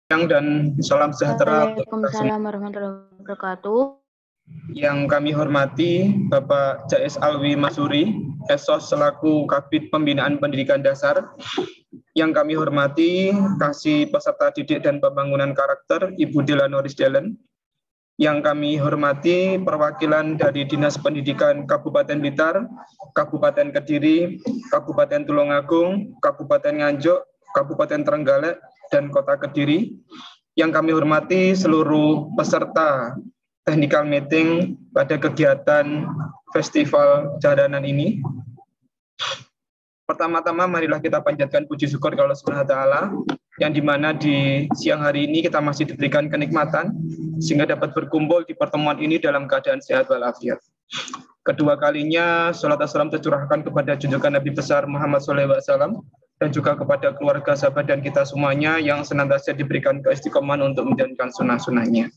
Dan salam sejahtera. Waalaikumsalam warahmatullahi wabarakatuh. Yang kami hormati Bapak Jais Alwi Masuri, Esos selaku Kabid Pembinaan Pendidikan Dasar. Yang kami hormati Kasih Peserta Didik dan Pembangunan Karakter Ibu Dela Noris Dellen. Yang kami hormati perwakilan dari Dinas Pendidikan Kabupaten Blitar, Kabupaten Kediri, Kabupaten Tulungagung, Kabupaten Nganjuk, Kabupaten Trenggalek, dan Kota Kediri. Yang kami hormati seluruh peserta technical meeting pada kegiatan festival jaranan ini. Pertama-tama marilah kita panjatkan puji syukur kepada Allah Subhanahu wa taala yang dimana di siang hari ini kita masih diberikan kenikmatan sehingga dapat berkumpul di pertemuan ini dalam keadaan sehat walafiat. Kedua kalinya salat dan salam tercurahkan kepada junjungan Nabi besar Muhammad SAW dan juga kepada keluarga, sahabat dan kita semuanya yang senantiasa diberikan keistiqomahan untuk menjalankan sunnah-sunnahnya.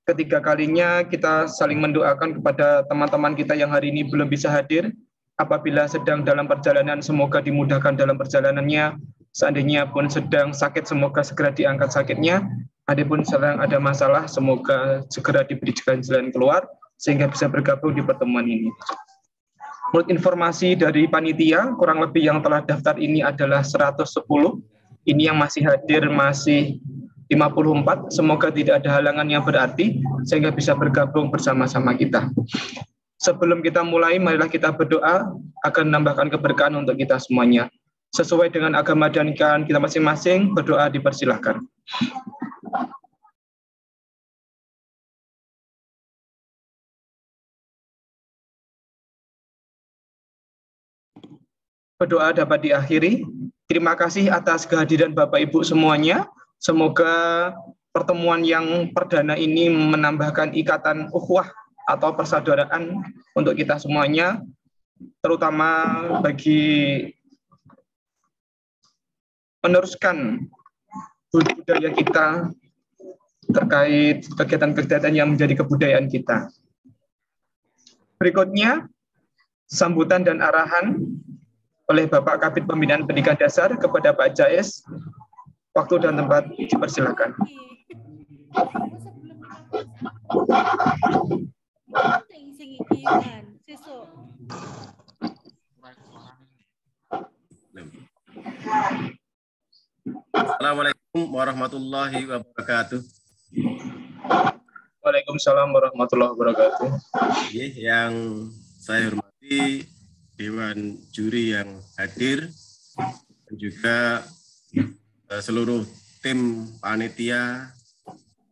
Ketiga kalinya kita saling mendoakan kepada teman-teman kita yang hari ini belum bisa hadir. Apabila sedang dalam perjalanan, semoga dimudahkan dalam perjalanannya. Seandainya pun sedang sakit, semoga segera diangkat sakitnya. Adapun sedang ada masalah, semoga segera diberikan jalan keluar sehingga bisa bergabung di pertemuan ini. Menurut informasi dari panitia, kurang lebih yang telah daftar ini adalah 110. Ini yang masih hadir masih 54. Semoga tidak ada halangan yang berarti sehingga bisa bergabung bersama-sama kita. Sebelum kita mulai, marilah kita berdoa akan menambahkan keberkahan untuk kita semuanya. Sesuai dengan agama dan keyakinan kita masing-masing, berdoa dipersilahkan. Berdoa dapat diakhiri. Terima kasih atas kehadiran Bapak Ibu semuanya. Semoga pertemuan yang perdana ini menambahkan ikatan ukhuwah atau persaudaraan untuk kita semuanya, terutama bagi meneruskan budaya kita terkait kegiatan-kegiatan yang menjadi kebudayaan kita. Berikutnya, sambutan dan arahan oleh Bapak Kabid Pembinaan Pendidikan Dasar kepada Pak Jais. Waktu dan tempat dipersilakan. Assalamualaikum warahmatullahi wabarakatuh. Waalaikumsalam warahmatullahi wabarakatuh. Yang saya hormati Dewan Juri yang hadir dan juga seluruh tim panitia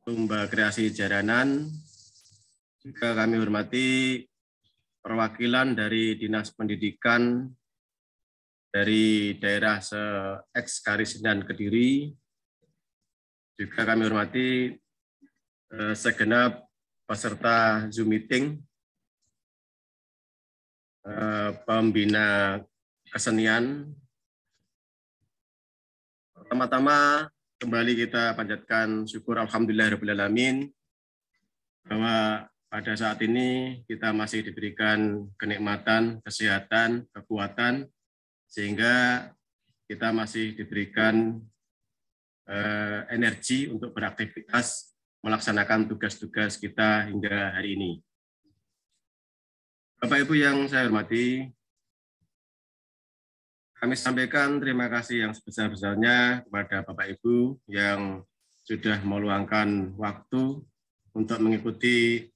Lomba Kreasi Jaranan. Juga kami hormati perwakilan dari Dinas Pendidikan dari daerah se-Karisidenan Kediri. Juga kami hormati segenap peserta Zoom meeting, pembina kesenian. Pertama-tama kembali kita panjatkan syukur alhamdulillahirrahmanirrahim bahwa pada saat ini kita masih diberikan kenikmatan, kesehatan, kekuatan, sehingga kita masih diberikan energi untuk beraktivitas melaksanakan tugas-tugas kita hingga hari ini. Bapak Ibu yang saya hormati, kami sampaikan terima kasih yang sebesar-besarnya kepada Bapak Ibu yang sudah meluangkan waktu untuk mengikuti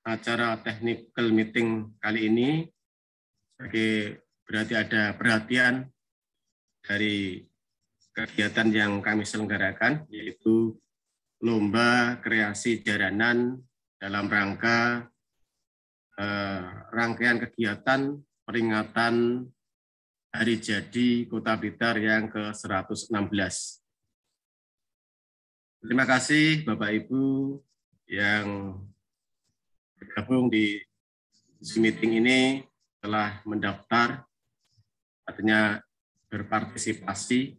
acara technical meeting kali ini. Berarti ada perhatian dari kegiatan yang kami selenggarakan, yaitu Lomba Kreasi Jaranan dalam rangka rangkaian kegiatan peringatan Hari Jadi Kota Blitar yang ke-116. Terima kasih Bapak Ibu yang bergabung di Zoom meeting ini, telah mendaftar, artinya berpartisipasi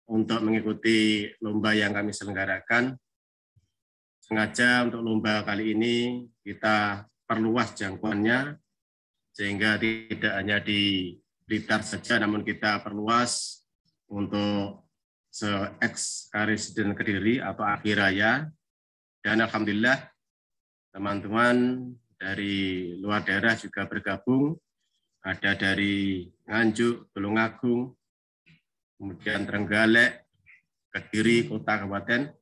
untuk mengikuti lomba yang kami selenggarakan. Sengaja untuk lomba kali ini kita perluas jangkauannya, sehingga tidak hanya di Blitar saja, namun kita perluas untuk se-ex Residen Kediri atau Akhiraya. Dan alhamdulillah teman-teman dari luar daerah juga bergabung. Ada dari Nganjuk, Tulungagung, kemudian Trenggalek, Kediri, Kota, Kabupaten,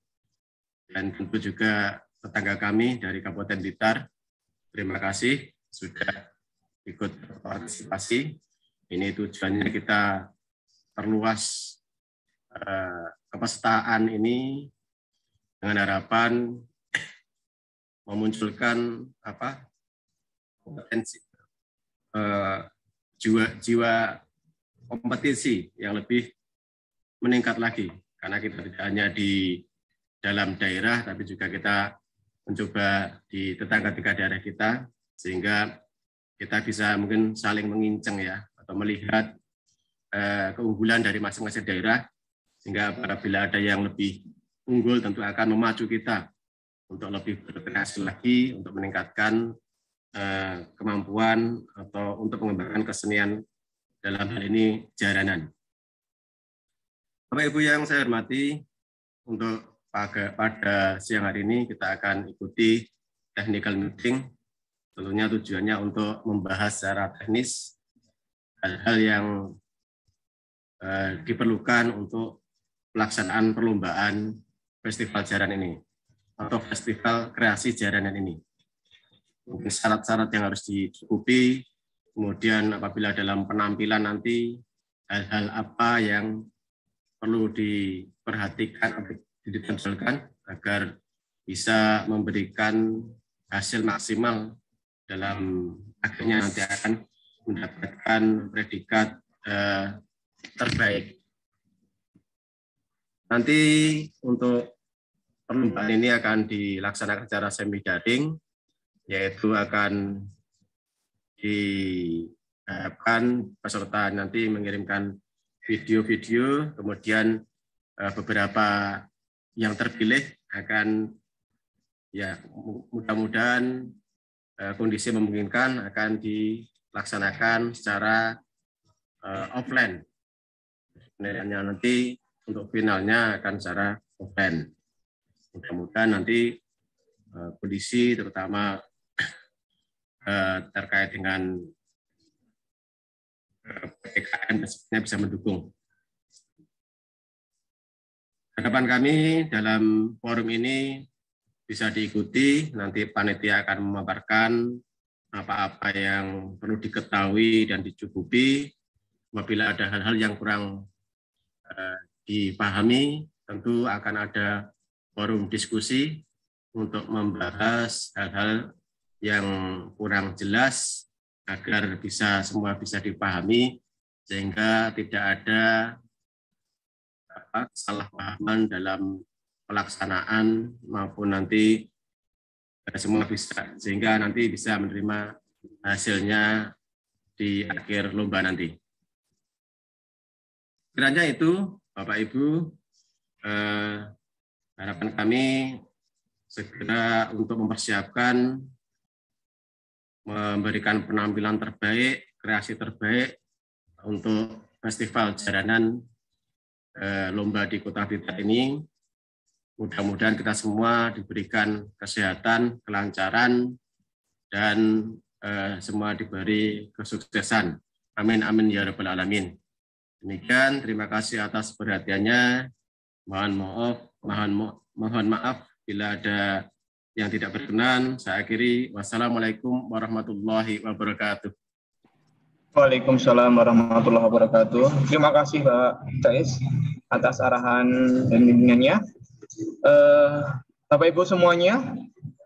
dan tentu juga tetangga kami dari Kabupaten Blitar. Terima kasih sudah ikut partisipasi. Ini tujuannya kita perluas kepesertaan ini dengan harapan memunculkan kompetensi, jiwa kompetisi yang lebih meningkat lagi, karena kita tidak hanya di dalam daerah, tapi juga kita mencoba di tetangga-tetangga daerah kita, sehingga kita bisa mungkin saling menginceng ya, atau melihat keunggulan dari masing-masing daerah, sehingga apabila ada yang lebih unggul tentu akan memacu kita untuk lebih berkreasi lagi, untuk meningkatkan kemampuan atau untuk mengembangkan kesenian dalam hal ini jaranan. Bapak Ibu yang saya hormati, untuk pada siang hari ini kita akan ikuti technical meeting. Tentunya tujuannya untuk membahas secara teknis hal-hal yang diperlukan untuk pelaksanaan perlombaan festival jaran ini atau festival kreasi jaranan ini. Mungkin syarat-syarat yang harus dicukupi, kemudian apabila dalam penampilan nanti hal-hal apa yang perlu diperhatikan atau ditampilkan agar bisa memberikan hasil maksimal dalam akhirnya nanti akan mendapatkan predikat terbaik. Nanti untuk perlombaan ini akan dilaksanakan secara semi daring, yaitu akan diharapkan peserta nanti mengirimkan video-video, kemudian beberapa yang terpilih akan ya mudah-mudahan kondisi memungkinkan akan dilaksanakan secara offline. Penilaiannya nanti untuk finalnya akan secara offline. Mudah-mudahan nanti kondisi terutama terkait dengan PPKM bisa mendukung. Harapan kami dalam forum ini bisa diikuti, nanti panitia akan memaparkan apa-apa yang perlu diketahui dan dicukupi. Apabila ada hal-hal yang kurang dipahami, tentu akan ada forum diskusi untuk membahas hal-hal yang kurang jelas agar semua bisa dipahami, sehingga tidak ada kesalahpahaman dalam pelaksanaan maupun nanti semua bisa, sehingga nanti bisa menerima hasilnya di akhir lomba nanti. Kiranya itu Bapak Ibu, harapan kami segera untuk mempersiapkan, memberikan penampilan terbaik, kreasi terbaik untuk festival jaranan lomba di Kota Blitar ini. Mudah-mudahan kita semua diberikan kesehatan, kelancaran, dan semua diberi kesuksesan. Amin, amin, ya rabbal alamin. Demikian, terima kasih atas perhatiannya. Mohon maaf bila ada yang tidak berkenan. Saya akhiri. Wassalamualaikum warahmatullahi wabarakatuh. Waalaikumsalam warahmatullahi wabarakatuh. Terima kasih Pak Cais atas arahan dan bimbingannya. Bapak Ibu semuanya,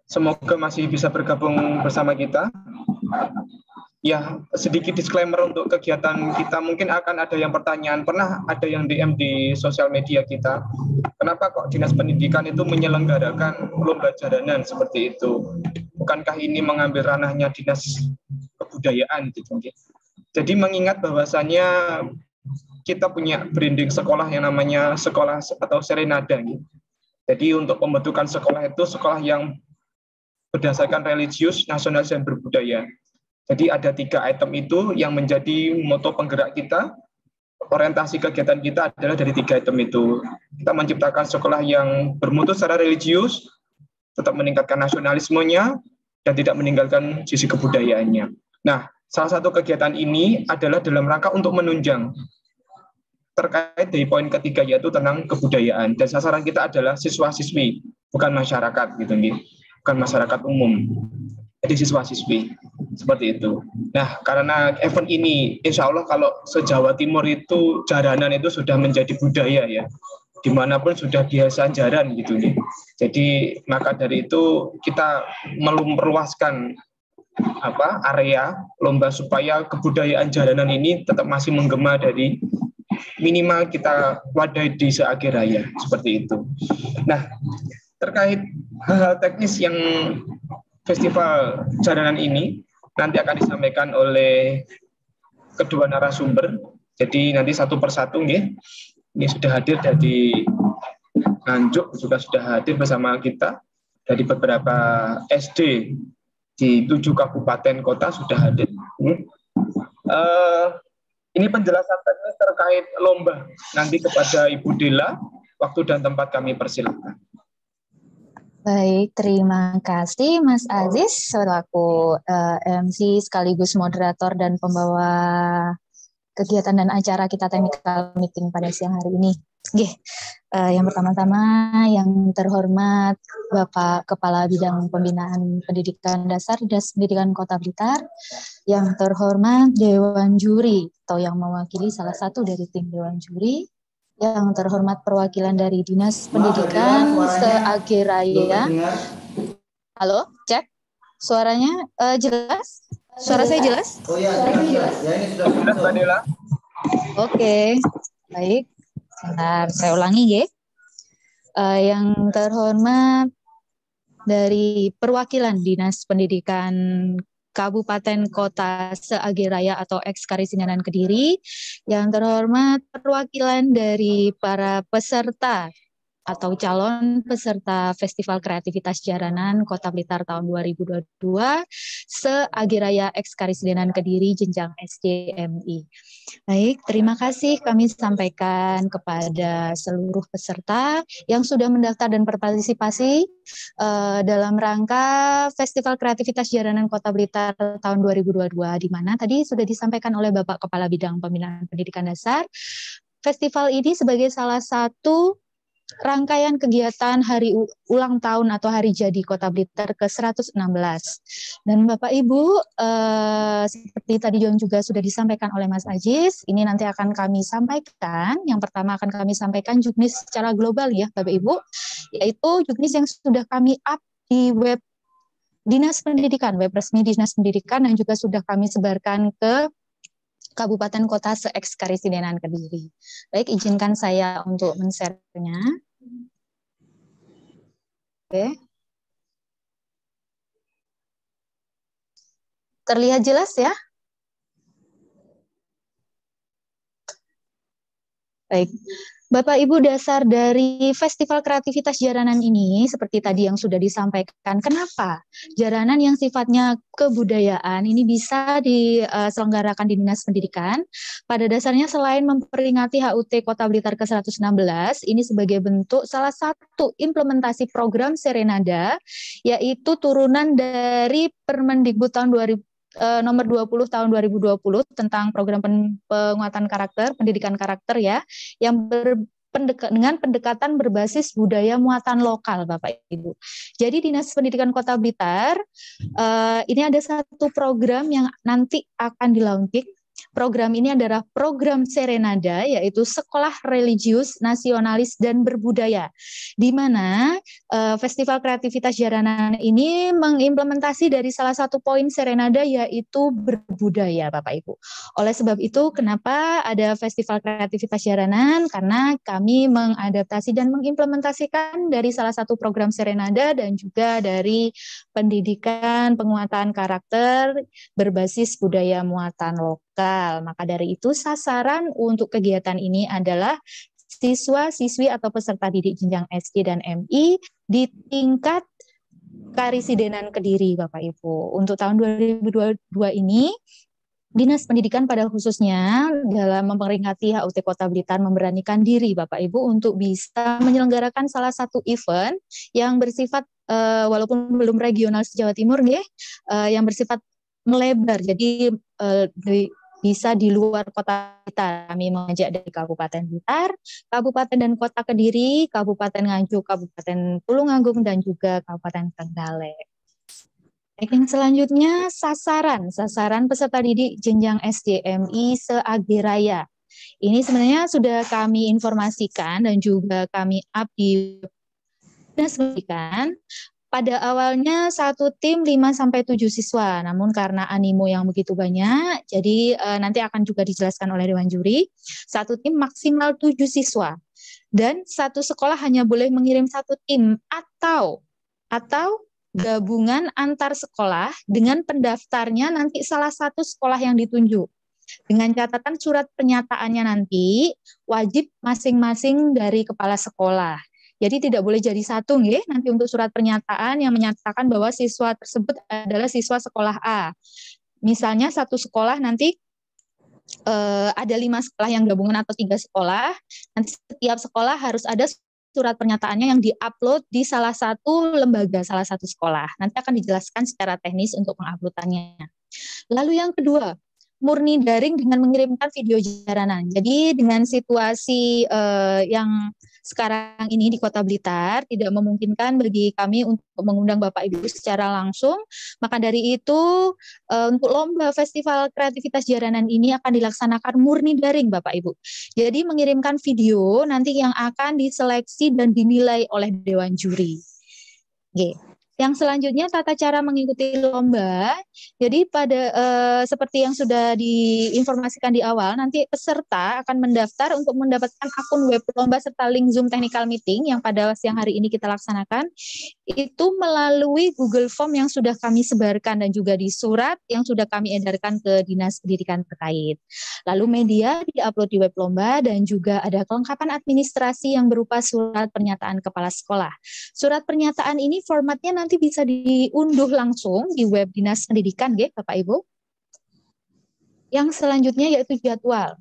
semoga masih bisa bergabung bersama kita. Ya, sedikit disclaimer untuk kegiatan kita. Mungkin akan ada yang pertanyaan, pernah ada yang DM di sosial media kita, kenapa kok Dinas Pendidikan itu menyelenggarakan lomba jaranan seperti itu? Bukankah ini mengambil ranahnya Dinas Kebudayaan gitu mungkin? Jadi mengingat bahwasannya kita punya branding sekolah yang namanya sekolah atau Serenada gitu. Jadi untuk pembentukan sekolah itu sekolah yang berdasarkan religius, nasionalis, dan berbudaya. Jadi ada 3 item itu yang menjadi moto penggerak kita. orientasi kegiatan kita adalah dari 3 item itu. Kita menciptakan sekolah yang bermutu secara religius, tetap meningkatkan nasionalismenya, dan tidak meninggalkan sisi kebudayaannya. Nah, salah satu kegiatan ini adalah dalam rangka untuk menunjang terkait dari poin ketiga, yaitu tentang kebudayaan. Dan sasaran kita adalah siswa-siswi, bukan masyarakat, gitu, bukan masyarakat umum. Jadi siswa-siswi, seperti itu. Nah, karena event ini, insya Allah kalau se-Jawa Timur itu jaranan itu sudah menjadi budaya ya, dimanapun sudah biasa jaran gitu nih. Jadi maka dari itu kita memperluaskan area lomba supaya kebudayaan jaranan ini tetap masih menggema dari minimal kita wadai di se-Age Raya, seperti itu. Nah, terkait hal-hal teknis yang festival jaranan ini nanti akan disampaikan oleh kedua narasumber. Jadi nanti satu persatu nih. Ini sudah hadir dari Nganjuk, juga sudah hadir bersama kita dari beberapa SD di 7 kabupaten kota sudah hadir. Ini penjelasan teknis terkait lomba. Nanti kepada Ibu Dela, waktu dan tempat kami persilakan. Baik, terima kasih Mas Aziz selaku MC sekaligus moderator dan pembawa kegiatan dan acara kita technical meeting pada siang hari ini. Yang pertama-tama yang terhormat Bapak Kepala Bidang Pembinaan Pendidikan Dasar Dinas Pendidikan Kota Blitar, yang terhormat Dewan Juri atau yang mewakili salah satu dari tim Dewan Juri, yang terhormat perwakilan dari Dinas Pendidikan se-Age Raya. Halo, cek. Suaranya jelas? Suara saya jelas? Oh iya, jelas. Ya, ini sudah jelas, Mbak Dela. Oke, baik. Sebentar, saya ulangi ya. Yang terhormat dari perwakilan Dinas Pendidikan Kabupaten Kota se-Age Raya atau Eks-Karisidenan Kediri, yang terhormat perwakilan dari para peserta atau calon peserta Festival Kreativitas Jaranan Kota Blitar tahun 2022 se-Age Raya Eks-Karisidenan Kediri jenjang SDMI. Baik, terima kasih kami sampaikan kepada seluruh peserta yang sudah mendaftar dan berpartisipasi dalam rangka Festival Kreativitas Jaranan Kota Blitar tahun 2022, di mana tadi sudah disampaikan oleh Bapak Kepala Bidang Pembinaan Pendidikan Dasar. Festival ini sebagai salah satu rangkaian kegiatan hari ulang tahun atau hari jadi Kota Blitar ke-116. Dan Bapak Ibu, seperti tadi juga sudah disampaikan oleh Mas Aziz, ini nanti akan kami sampaikan, yang pertama akan kami sampaikan juknis secara global ya Bapak Ibu, yaitu juknis yang sudah kami up di web Dinas Pendidikan, web resmi Dinas Pendidikan, dan juga sudah kami sebarkan ke Kabupaten Kota se-Eks-Karisidenan Kediri. Baik, izinkan saya untuk men-share-nya. Oke. Terlihat jelas ya? Baik. Bapak Ibu, dasar dari Festival Kreativitas Jaranan ini seperti tadi yang sudah disampaikan, kenapa jaranan yang sifatnya kebudayaan ini bisa diselenggarakan di Dinas Pendidikan? Pada dasarnya selain memperingati HUT Kota Blitar ke-116, ini sebagai bentuk salah satu implementasi program Serenada, yaitu turunan dari Permendikbud tahun 2000 nomor 20 tahun 2020 tentang program penguatan karakter, pendidikan karakter ya, yang dengan pendekatan berbasis budaya muatan lokal, Bapak Ibu. Jadi Dinas Pendidikan Kota Blitar ini ada satu program yang nanti akan dilaunching. Program ini adalah program Serenada, yaitu Sekolah Religius, Nasionalis, dan Berbudaya, di mana Festival Kreativitas Jaranan ini mengimplementasi dari salah satu poin Serenada, yaitu berbudaya, Bapak Ibu. Oleh sebab itu, kenapa ada Festival Kreativitas Jaranan? Karena kami mengadaptasi dan mengimplementasikan dari salah satu program Serenada dan juga dari pendidikan penguatan karakter berbasis budaya muatan lokal. Maka dari itu sasaran untuk kegiatan ini adalah siswa-siswi atau peserta didik jenjang SD dan MI di tingkat Karisidenan Kediri, Bapak Ibu. Untuk tahun 2022 ini Dinas Pendidikan pada khususnya dalam memperingati HUT Kota Blitar memberanikan diri Bapak Ibu untuk bisa menyelenggarakan salah satu event yang bersifat walaupun belum regional se-Jawa Timur yang bersifat melebar. Jadi bisa di luar kota Blitar. Kami mengajak dari Kabupaten Blitar, Kabupaten dan Kota Kediri, Kabupaten Nganjuk, Kabupaten Tulungagung, dan juga Kabupaten Trenggalek. Yang selanjutnya sasaran peserta didik jenjang SDMI se-AG Raya. Ini sebenarnya sudah kami informasikan dan juga kami up di Dinas Pendidikan. Pada awalnya satu tim 5-7 siswa, namun karena animo yang begitu banyak, jadi nanti akan juga dijelaskan oleh Dewan Juri, satu tim maksimal 7 siswa. Dan satu sekolah hanya boleh mengirim satu tim atau gabungan antar sekolah dengan pendaftarnya nanti salah satu sekolah yang ditunjuk. Dengan catatan surat pernyataannya nanti wajib masing-masing dari kepala sekolah. Jadi tidak boleh jadi satu nanti untuk surat pernyataan yang menyatakan bahwa siswa tersebut adalah siswa sekolah A. Misalnya satu sekolah nanti ada 5 sekolah yang gabungan atau 3 sekolah, nanti setiap sekolah harus ada surat pernyataannya yang diupload di salah satu lembaga, salah satu sekolah. Nanti akan dijelaskan secara teknis untuk penguploadannya. Lalu yang kedua, murni daring dengan mengirimkan video jaranan. Jadi dengan situasi yang sekarang ini di Kota Blitar tidak memungkinkan bagi kami untuk mengundang Bapak Ibu secara langsung, maka dari itu untuk lomba festival kreativitas jaranan ini akan dilaksanakan murni daring Bapak Ibu. Jadi mengirimkan video nanti yang akan diseleksi dan dinilai oleh Dewan Juri. Oke. Yang selanjutnya tata cara mengikuti lomba. Jadi pada seperti yang sudah diinformasikan di awal, nanti peserta akan mendaftar untuk mendapatkan akun web lomba serta link Zoom technical meeting yang pada siang hari ini kita laksanakan itu melalui Google Form yang sudah kami sebarkan dan juga di surat yang sudah kami edarkan ke Dinas Pendidikan terkait. Lalu media diupload di web lomba dan juga ada kelengkapan administrasi yang berupa surat pernyataan kepala sekolah. Surat pernyataan ini formatnya nanti bisa diunduh langsung di web Dinas Pendidikan, Bapak Ibu. Yang selanjutnya yaitu jadwal.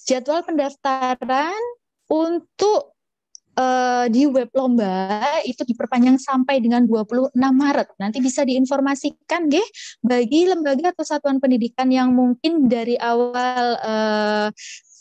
Jadwal pendaftaran untuk di web lomba itu diperpanjang sampai dengan 26 Maret. Nanti bisa diinformasikan bagi lembaga atau satuan pendidikan yang mungkin dari awal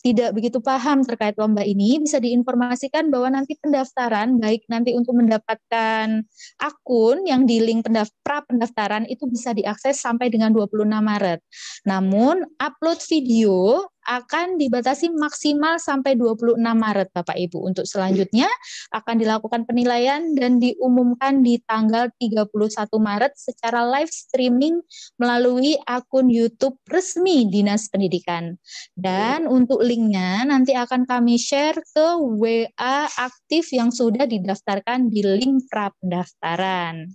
tidak begitu paham terkait lomba ini, bisa diinformasikan bahwa nanti pendaftaran, baik nanti untuk mendapatkan akun yang di link pra pendaftaran itu bisa diakses sampai dengan 26 Maret. Namun, upload video akan dibatasi maksimal sampai 26 Maret, Bapak Ibu. Untuk selanjutnya akan dilakukan penilaian dan diumumkan di tanggal 31 Maret secara live streaming melalui akun YouTube resmi Dinas Pendidikan. Dan untuk linknya nanti akan kami share ke WA aktif yang sudah didaftarkan di link pra pendaftaran.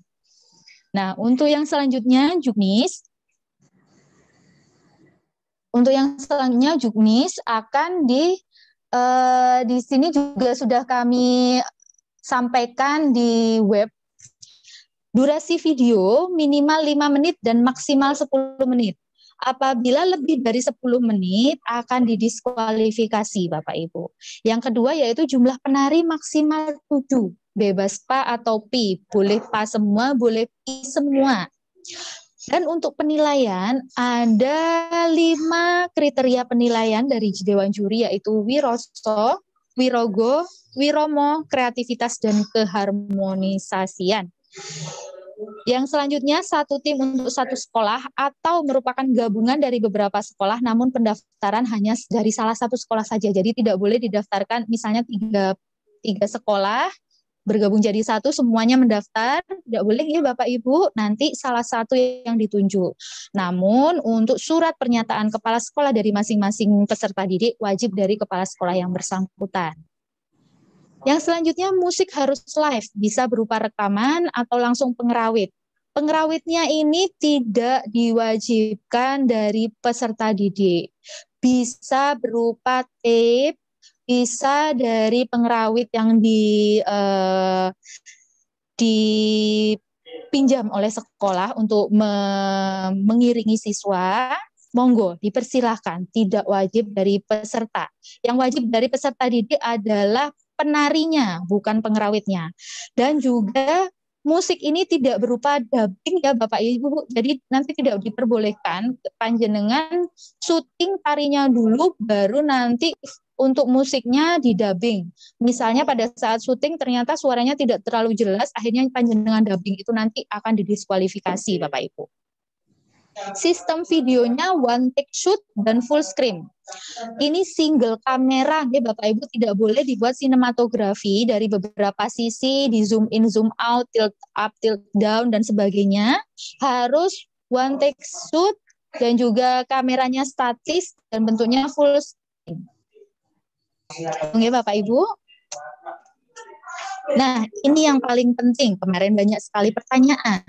Nah, untuk yang selanjutnya Juknis. Untuk yang selanjutnya Juknis akan di sini juga sudah kami sampaikan di web. Durasi video minimal 5 menit dan maksimal 10 menit. Apabila lebih dari 10 menit akan didiskualifikasi Bapak Ibu. Yang kedua yaitu jumlah penari maksimal 7. Bebas PA atau PI. Boleh PA semua, boleh PI semua. Dan untuk penilaian ada 5 kriteria penilaian dari Dewan Juri yaitu Wiroso, Wirogo, Wiromo, kreativitas dan keharmonisasian. Yang selanjutnya satu tim untuk satu sekolah atau merupakan gabungan dari beberapa sekolah namun pendaftaran hanya dari salah satu sekolah saja. Jadi tidak boleh didaftarkan misalnya tiga sekolah bergabung jadi satu, semuanya mendaftar, tidak boleh Bapak Ibu, nanti salah satu yang ditunjuk. Namun untuk surat pernyataan kepala sekolah dari masing-masing peserta didik wajib dari kepala sekolah yang bersangkutan. Yang selanjutnya musik harus live, bisa berupa rekaman atau langsung pengerawit. Pengerawitnya ini tidak diwajibkan dari peserta didik. Bisa berupa tape, bisa dari pengerawit yang dipinjam oleh sekolah untuk mengiringi siswa, Monggo, dipersilahkan. Tidak wajib dari peserta. Yang wajib dari peserta didik adalah penarinya, bukan pengrawitnya. Dan juga musik ini tidak berupa dubbing ya Bapak Ibu. Jadi nanti tidak diperbolehkan panjenengan syuting tarinya dulu, baru nanti untuk musiknya di dubbing. Misalnya pada saat syuting ternyata suaranya tidak terlalu jelas, akhirnya panjenengan dubbing itu nanti akan didiskualifikasi Bapak Ibu. Sistem videonya one take shoot dan full screen. Ini single kamera ya Bapak Ibu, tidak boleh dibuat sinematografi dari beberapa sisi, di zoom in, zoom out, tilt up, tilt down dan sebagainya. Harus one take shoot dan juga kameranya statis dan bentuknya full screen. Oke Bapak Ibu. Nah, ini yang paling penting. Kemarin banyak sekali pertanyaan.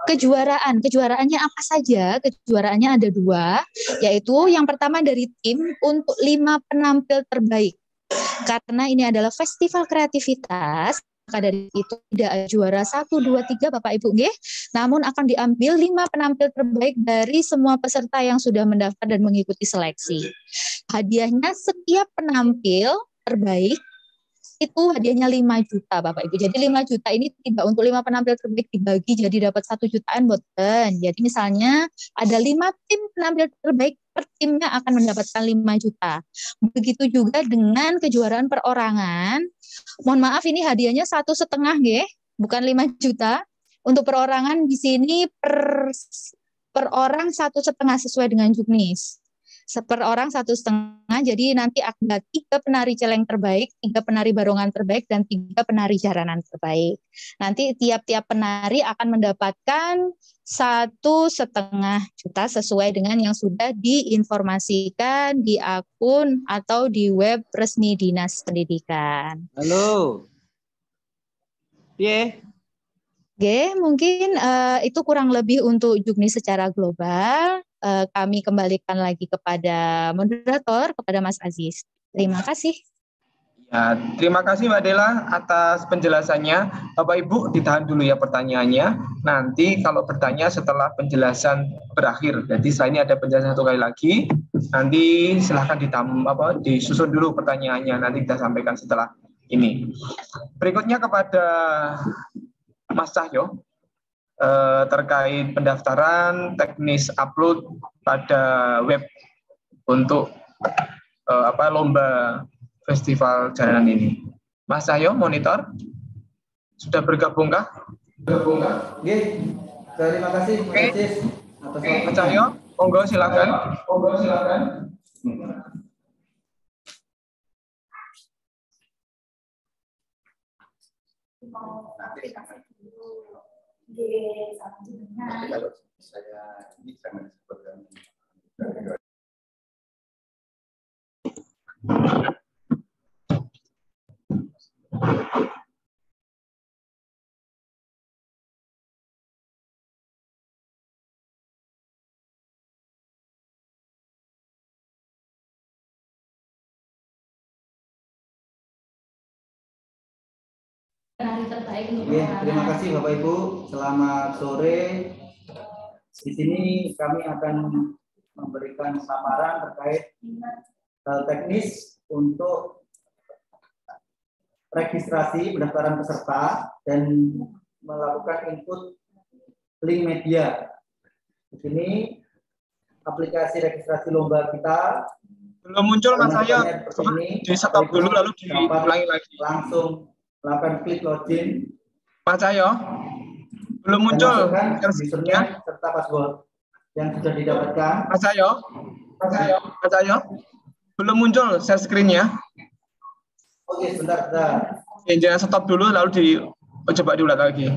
Kejuaraannya apa saja? Kejuaraannya ada 2, yaitu yang pertama dari tim untuk 5 penampil terbaik. Karena ini adalah festival kreativitas, maka dari itu tidak ada juara 1, 2, 3 Bapak Ibu nggih. Namun akan diambil 5 penampil terbaik dari semua peserta yang sudah mendaftar dan mengikuti seleksi. Hadiahnya setiap penampil terbaik itu hadiahnya 5 juta Bapak Ibu. Jadi 5 juta ini tidak untuk 5 penampil terbaik dibagi jadi dapat 1 jutaan boten. Jadi misalnya ada 5 tim penampil terbaik, per timnya akan mendapatkan 5 juta. Begitu juga dengan kejuaraan perorangan. Mohon maaf ini hadiahnya 1,5 nggih, bukan 5 juta. Untuk perorangan di sini per orang 1,5 sesuai dengan juknis. Per orang 1,5, jadi nanti ada 3 penari celeng terbaik, 3 penari barongan terbaik, dan 3 penari jaranan terbaik. Nanti tiap-tiap penari akan mendapatkan 1,5 juta sesuai dengan yang sudah diinformasikan di akun atau di web resmi Dinas Pendidikan. Halo. Piye? Oke, mungkin itu kurang lebih untuk juknis secara global. Kami kembalikan lagi kepada moderator, kepada Mas Aziz. Terima kasih. Ya, terima kasih Mbak Dela atas penjelasannya. Bapak Ibu ditahan dulu ya pertanyaannya. Nanti kalau bertanya setelah penjelasan berakhir. Jadi setelah ini ada penjelasan 1 kali lagi. Nanti silahkan disusun dulu pertanyaannya. Nanti kita sampaikan setelah ini. Berikutnya kepada Mas Cahyo. Terkait pendaftaran teknis upload pada web untuk lomba festival jalanan ini. Mas Cahyo, monitor. Sudah bergabungkah? Oke. Terima kasih Mas Aziz atas waktunya. Mas Cahyo, monggo silakan. Oke, terima kasih Bapak Ibu. Selamat sore. Di sini kami akan memberikan paparan terkait teknis untuk registrasi pendaftaran peserta dan melakukan input link media. Di sini aplikasi registrasi lomba kita belum muncul Mas Cahyo. Di stop dulu lalu diulangi lagi. Langsung lakukan klik login. Mas Cahyo, belum muncul username serta password yang sudah didapatkan. Mas Cahyo, belum muncul share screen-nya. Oke, sebentar. Jangan stop dulu lalu coba diulang lagi.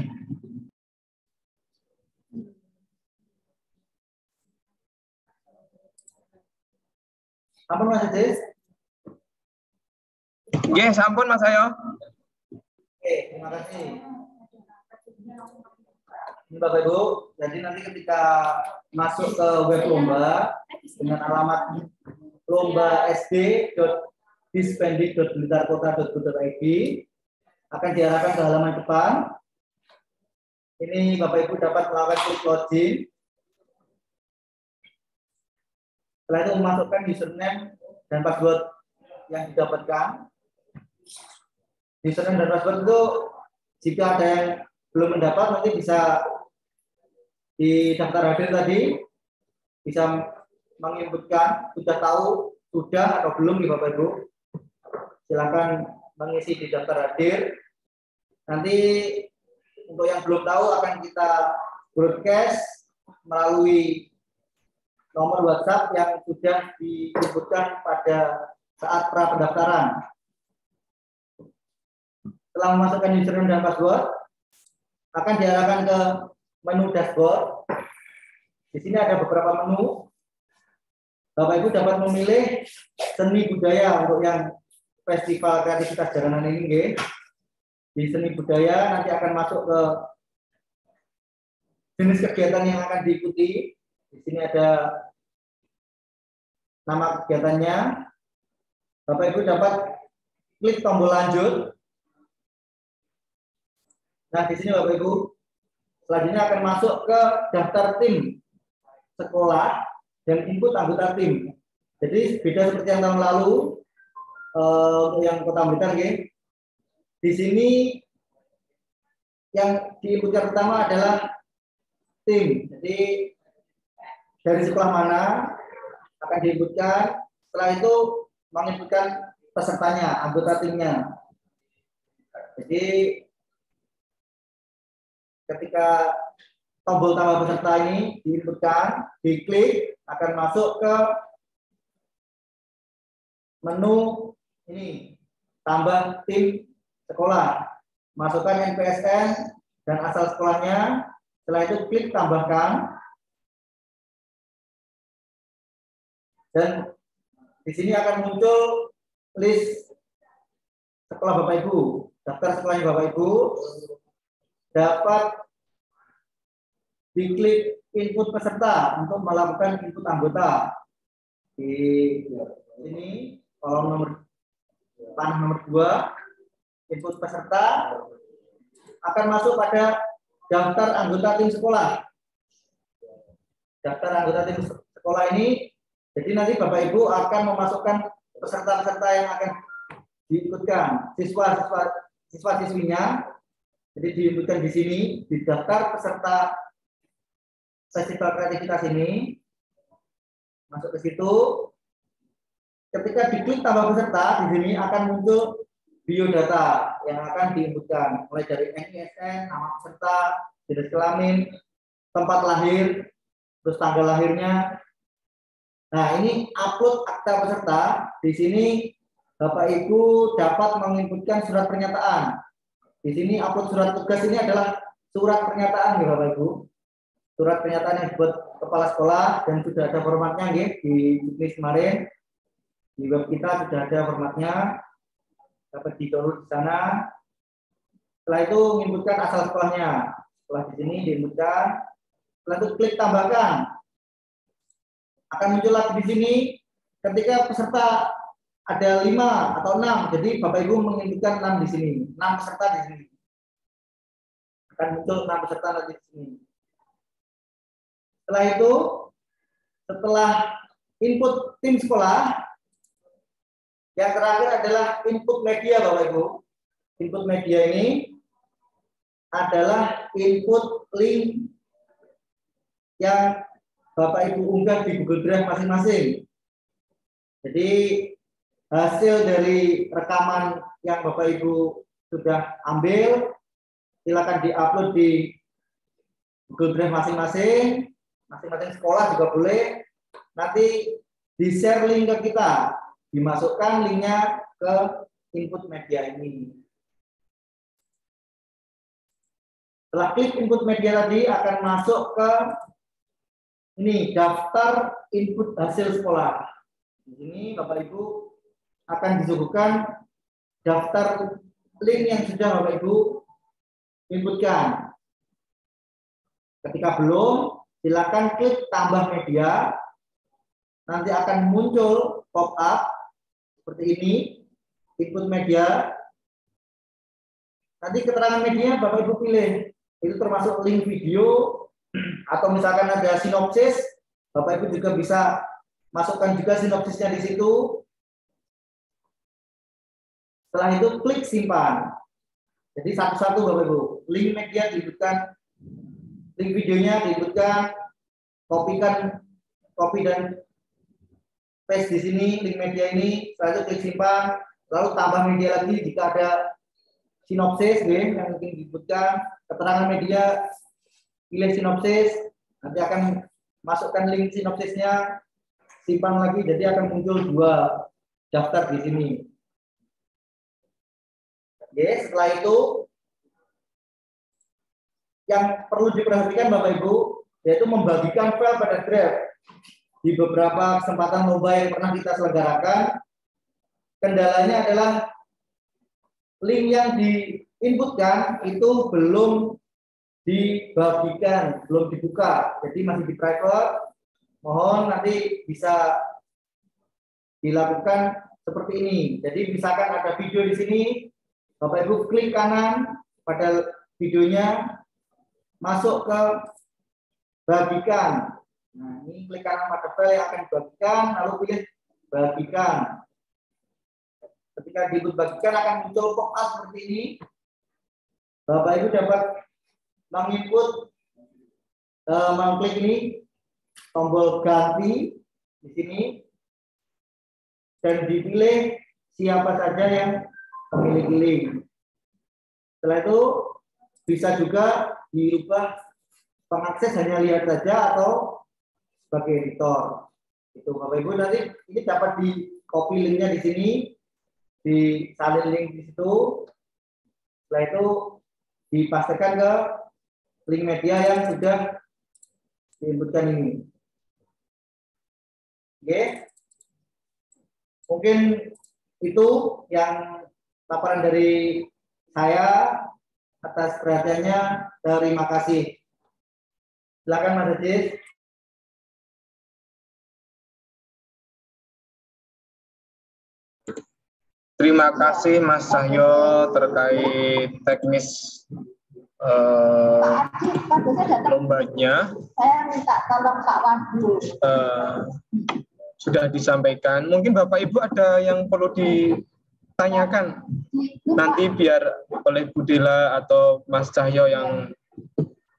Ampun Mas Aziz. Oke, sampun Mas Cahyo. Oke, terima kasih. Ini Bapak Ibu, jadi nanti ketika masuk ke web lomba dengan alamat lomba.sd.dispendik.blitarkota.go.id akan diarahkan ke halaman depan. Ini Bapak Ibu dapat melakukan klik login. Setelah itu memasukkan username dan password yang didapatkan. Username dan password itu jika ada yang belum mendapat nanti bisa di daftar hadir tadi bisa menginputkan sudah tahu sudah atau belum nih Bapak Ibu. Silakan mengisi di daftar hadir. Nanti untuk yang belum tahu akan kita broadcast melalui nomor WhatsApp yang sudah disebutkan pada saat pra pendaftaran. Setelah memasukkan username dan password, akan diarahkan ke menu dashboard. Di sini ada beberapa menu. Bapak Ibu dapat memilih seni budaya untuk yang festival kreativitas jalanan ini. Okay? Di seni budaya nanti akan masuk ke jenis kegiatan yang akan diikuti. Di sini ada nama kegiatannya. Bapak Ibu dapat klik tombol lanjut. Nah, di sini Bapak Ibu, selanjutnya akan masuk ke daftar tim sekolah dan input anggota tim. Jadi beda seperti yang tahun lalu untuk yang Kota Blitar, okay? Di sini yang diinputkan pertama adalah tim. Jadi dari sekolah mana akan diinputkan. Setelah itu menginputkan pesertanya, anggota timnya. Jadi ketika tombol tambah peserta ini diinputkan, diklik, akan masuk ke menu ini, tambah tim sekolah. Masukkan NPSN dan asal sekolahnya. Setelah itu klik tambahkan. Dan di sini akan muncul list sekolah Bapak Ibu. Daftar sekolahnya Bapak Ibu. Dapat diklik input peserta untuk melakukan input anggota. Di sini kolom panah nomor 2, input peserta akan masuk pada daftar anggota tim sekolah. Daftar anggota tim sekolah ini, jadi nanti Bapak Ibu akan memasukkan peserta-peserta yang akan diikutkan, siswa-siswinya. Jadi diinputkan di sini, di daftar peserta festival kreativitas ini, masuk ke situ. Ketika diklik tambah peserta, di sini akan muncul biodata yang akan diinputkan, mulai dari NISN, nama peserta, jenis kelamin, tempat lahir, terus tanggal lahirnya. Nah, ini upload akta peserta. Di sini Bapak Ibu dapat menginputkan surat pernyataan. Di sini upload surat tugas ini adalah surat pernyataan ya Bapak Ibu. Surat pernyataan yang dibuat kepala sekolah dan sudah ada formatnya ya, di juknis kemarin. Di web kita sudah ada formatnya. Dapat di-download di sana. Setelah itu menginputkan asal sekolahnya. Setelah di sini diinputkan. Setelah itu klik tambahkan. Akan muncul lagi di sini ketika peserta ada 5 atau 6. Jadi Bapak Ibu menginputkan 6 di sini. 6 peserta di sini. Akan muncul 6 peserta nanti di sini. Setelah itu, setelah input tim sekolah, yang terakhir adalah input media Bapak Ibu. Input media ini adalah input link yang Bapak Ibu unggah di Google Drive masing-masing. Jadi hasil dari rekaman yang Bapak Ibu sudah ambil, silakan diupload di Google Drive masing-masing. Masing-masing sekolah juga boleh. Nanti di-share link ke kita, dimasukkan linknya ke input media ini. Setelah klik input media tadi akan masuk ke ini daftar input hasil sekolah. Di sini Bapak Ibu akan disuguhkan daftar link yang sudah Bapak Ibu inputkan. Ketika belum, silakan klik tambah media. Nanti akan muncul pop-up seperti ini, input media. Nanti keterangan media Bapak Ibu pilih. Itu termasuk link video atau misalkan ada sinopsis, Bapak Ibu juga bisa masukkan juga sinopsisnya di situ. Setelah itu klik simpan. Jadi satu-satu Bapak Ibu. Link media diinputkan, link videonya diinputkan, copy dan paste di sini link media ini. Setelah itu klik simpan, lalu tambah media lagi jika ada sinopsis yang mungkin diinputkan, keterangan media, pilih sinopsis, nanti akan masukkan link sinopsisnya, simpan lagi, jadi akan muncul 2 daftar di sini. Oke, setelah itu yang perlu diperhatikan Bapak Ibu, yaitu membagikan file pada Drive. Di beberapa kesempatan lomba yang pernah kita selenggarakan, kendalanya adalah link yang diinputkan itu belum dibagikan, belum dibuka, jadi masih di private. Mohon nanti bisa dilakukan seperti ini. Jadi misalkan ada video di sini, Bapak Ibu klik kanan pada videonya, masuk ke bagikan. Nah, ini klik kanan pada file yang akan dibagikan, lalu pilih bagikan. Ketika diinput bagikan akan muncul pop-up seperti ini. Bapak Ibu dapat menginput, mengklik ini tombol ganti di sini dan dipilih siapa saja yang memiliki link. Setelah itu bisa juga diubah pengakses hanya lihat saja atau sebagai editor. Itu Bapak Ibu nanti ini dapat di copy linknya di sini, disalin link di situ. Setelah itu dipastikan ke link media yang sudah diinputkan ini. Oke. Mungkin itu yang laporan dari saya. Atas perhatiannya, terima kasih. Silakan Mas Aziz. Terima kasih Mas Cahyo terkait teknis lombanya. Saya minta tolong Pak Wadu. Sudah disampaikan. Mungkin Bapak Ibu ada yang perlu ditanyakan nanti biar oleh Bu Dela atau Mas Cahyo yang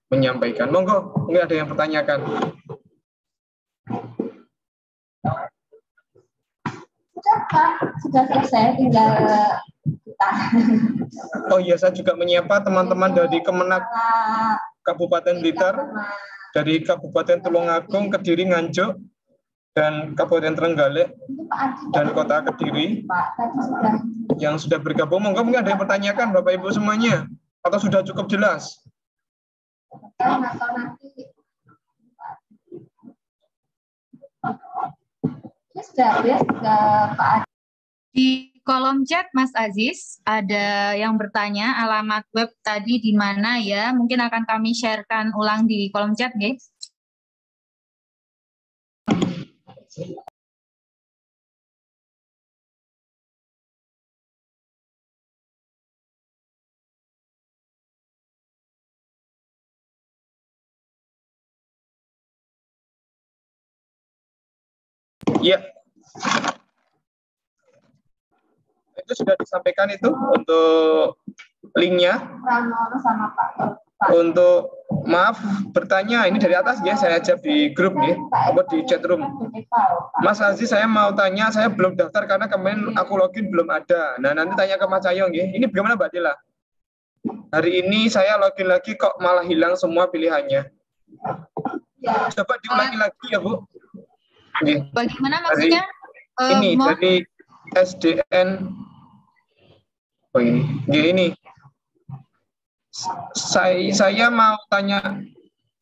menyampaikan. Monggo, mungkin ada yang bertanyakan. Sudah selesai, tinggal kita. Oh iya, saya juga menyapa teman-teman dari Kemenak Kabupaten Blitar, dari Kabupaten Tulungagung, Kediri, Nganjuk, dan Kabupaten Trenggalek, dan Kota Kediri yang sudah bergabung. Monggo mungkin ada yang pertanyakan Bapak Ibu semuanya, atau sudah cukup jelas? Di kolom chat Mas Aziz ada yang bertanya alamat web tadi di mana ya? Mungkin akan kami sharekan ulang di kolom chat, guys. Iya. Itu sudah disampaikan itu untuk linknya. Untuk maaf bertanya ini dari atas ya, saya ajak di grup ya, atau di chat room. Mas Aziz, saya mau tanya, saya belum daftar karena kemarin aku login belum ada. Nah nanti tanya ke Mas Cahyo ya. Ini bagaimana Mbak Dela? Hari ini saya login lagi kok malah hilang semua pilihannya. Coba diulangi lagi ya Bu. Oke. Bagaimana maksudnya? Ini dari SDN. Oh ini. Saya mau tanya,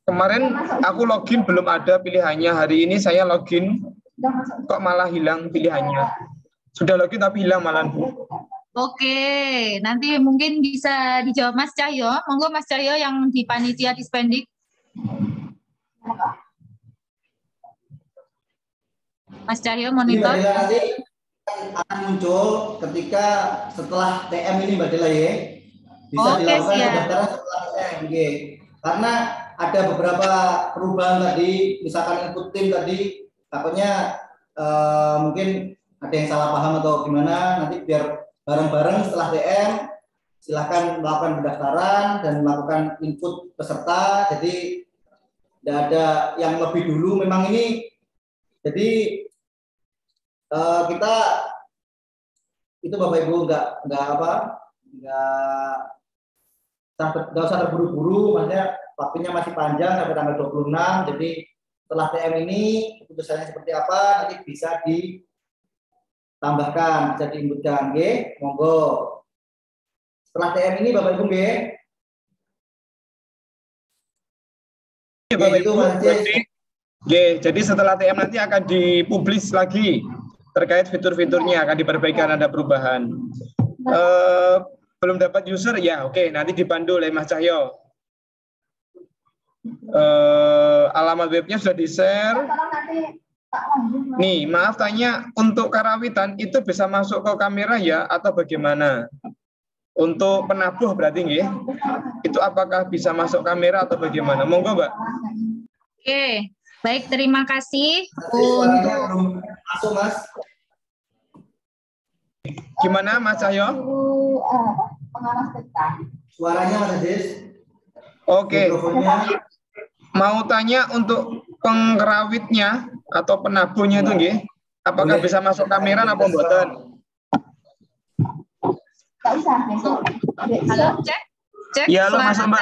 kemarin aku login belum ada pilihannya. Hari ini saya login kok malah hilang pilihannya. Sudah login tapi hilang malah Bu. Oke, nanti mungkin bisa dijawab Mas Cahyo. Monggo Mas Cahyo yang di panitia Dispendik. Mas Cahyo monitor. Mbak Dela nanti akan muncul ketika setelah TM ini Mbak Dela ya. Bisa dilakukan pendaftaran setelah TM. Karena ada beberapa perubahan tadi, misalkan input tim tadi, takutnya mungkin ada yang salah paham atau gimana, nanti biar bareng-bareng setelah DM silakan melakukan pendaftaran dan melakukan input peserta. Jadi tidak ada yang lebih dulu. Memang ini jadi kita itu Bapak Ibu nggak usah terburu-buru, maksudnya waktunya masih panjang sampai tanggal 26. Jadi setelah TM ini keputusannya seperti apa nanti bisa ditambahkan, bisa diinputkan. Nggih, monggo. Setelah TM ini Bapak Ibu nggih. Ya, Bapak Ibu, jadi setelah TM nanti akan dipublis lagi terkait fitur-fiturnya, akan diperbaiki, ada perubahan. Belum dapat user ya, oke, nanti dipandu oleh Mas Cahyo. Alamat webnya sudah di-share. Nih, maaf tanya, untuk karawitan itu bisa masuk ke kamera ya atau bagaimana? Untuk penabuh berarti nggih. Itu apakah bisa masuk kamera atau bagaimana? Monggo, Mbak. Oke, baik, terima kasih untuk masuk, Mas. Gimana Mas Cahyo? Suaranya Mas Adis. Oke. Mau tanya untuk pengkerawitnya atau penabuhnya itu nggih, apakah bisa masuk kamera apa mboten? Halo, cek. Ya, halo, masuk, Mbak.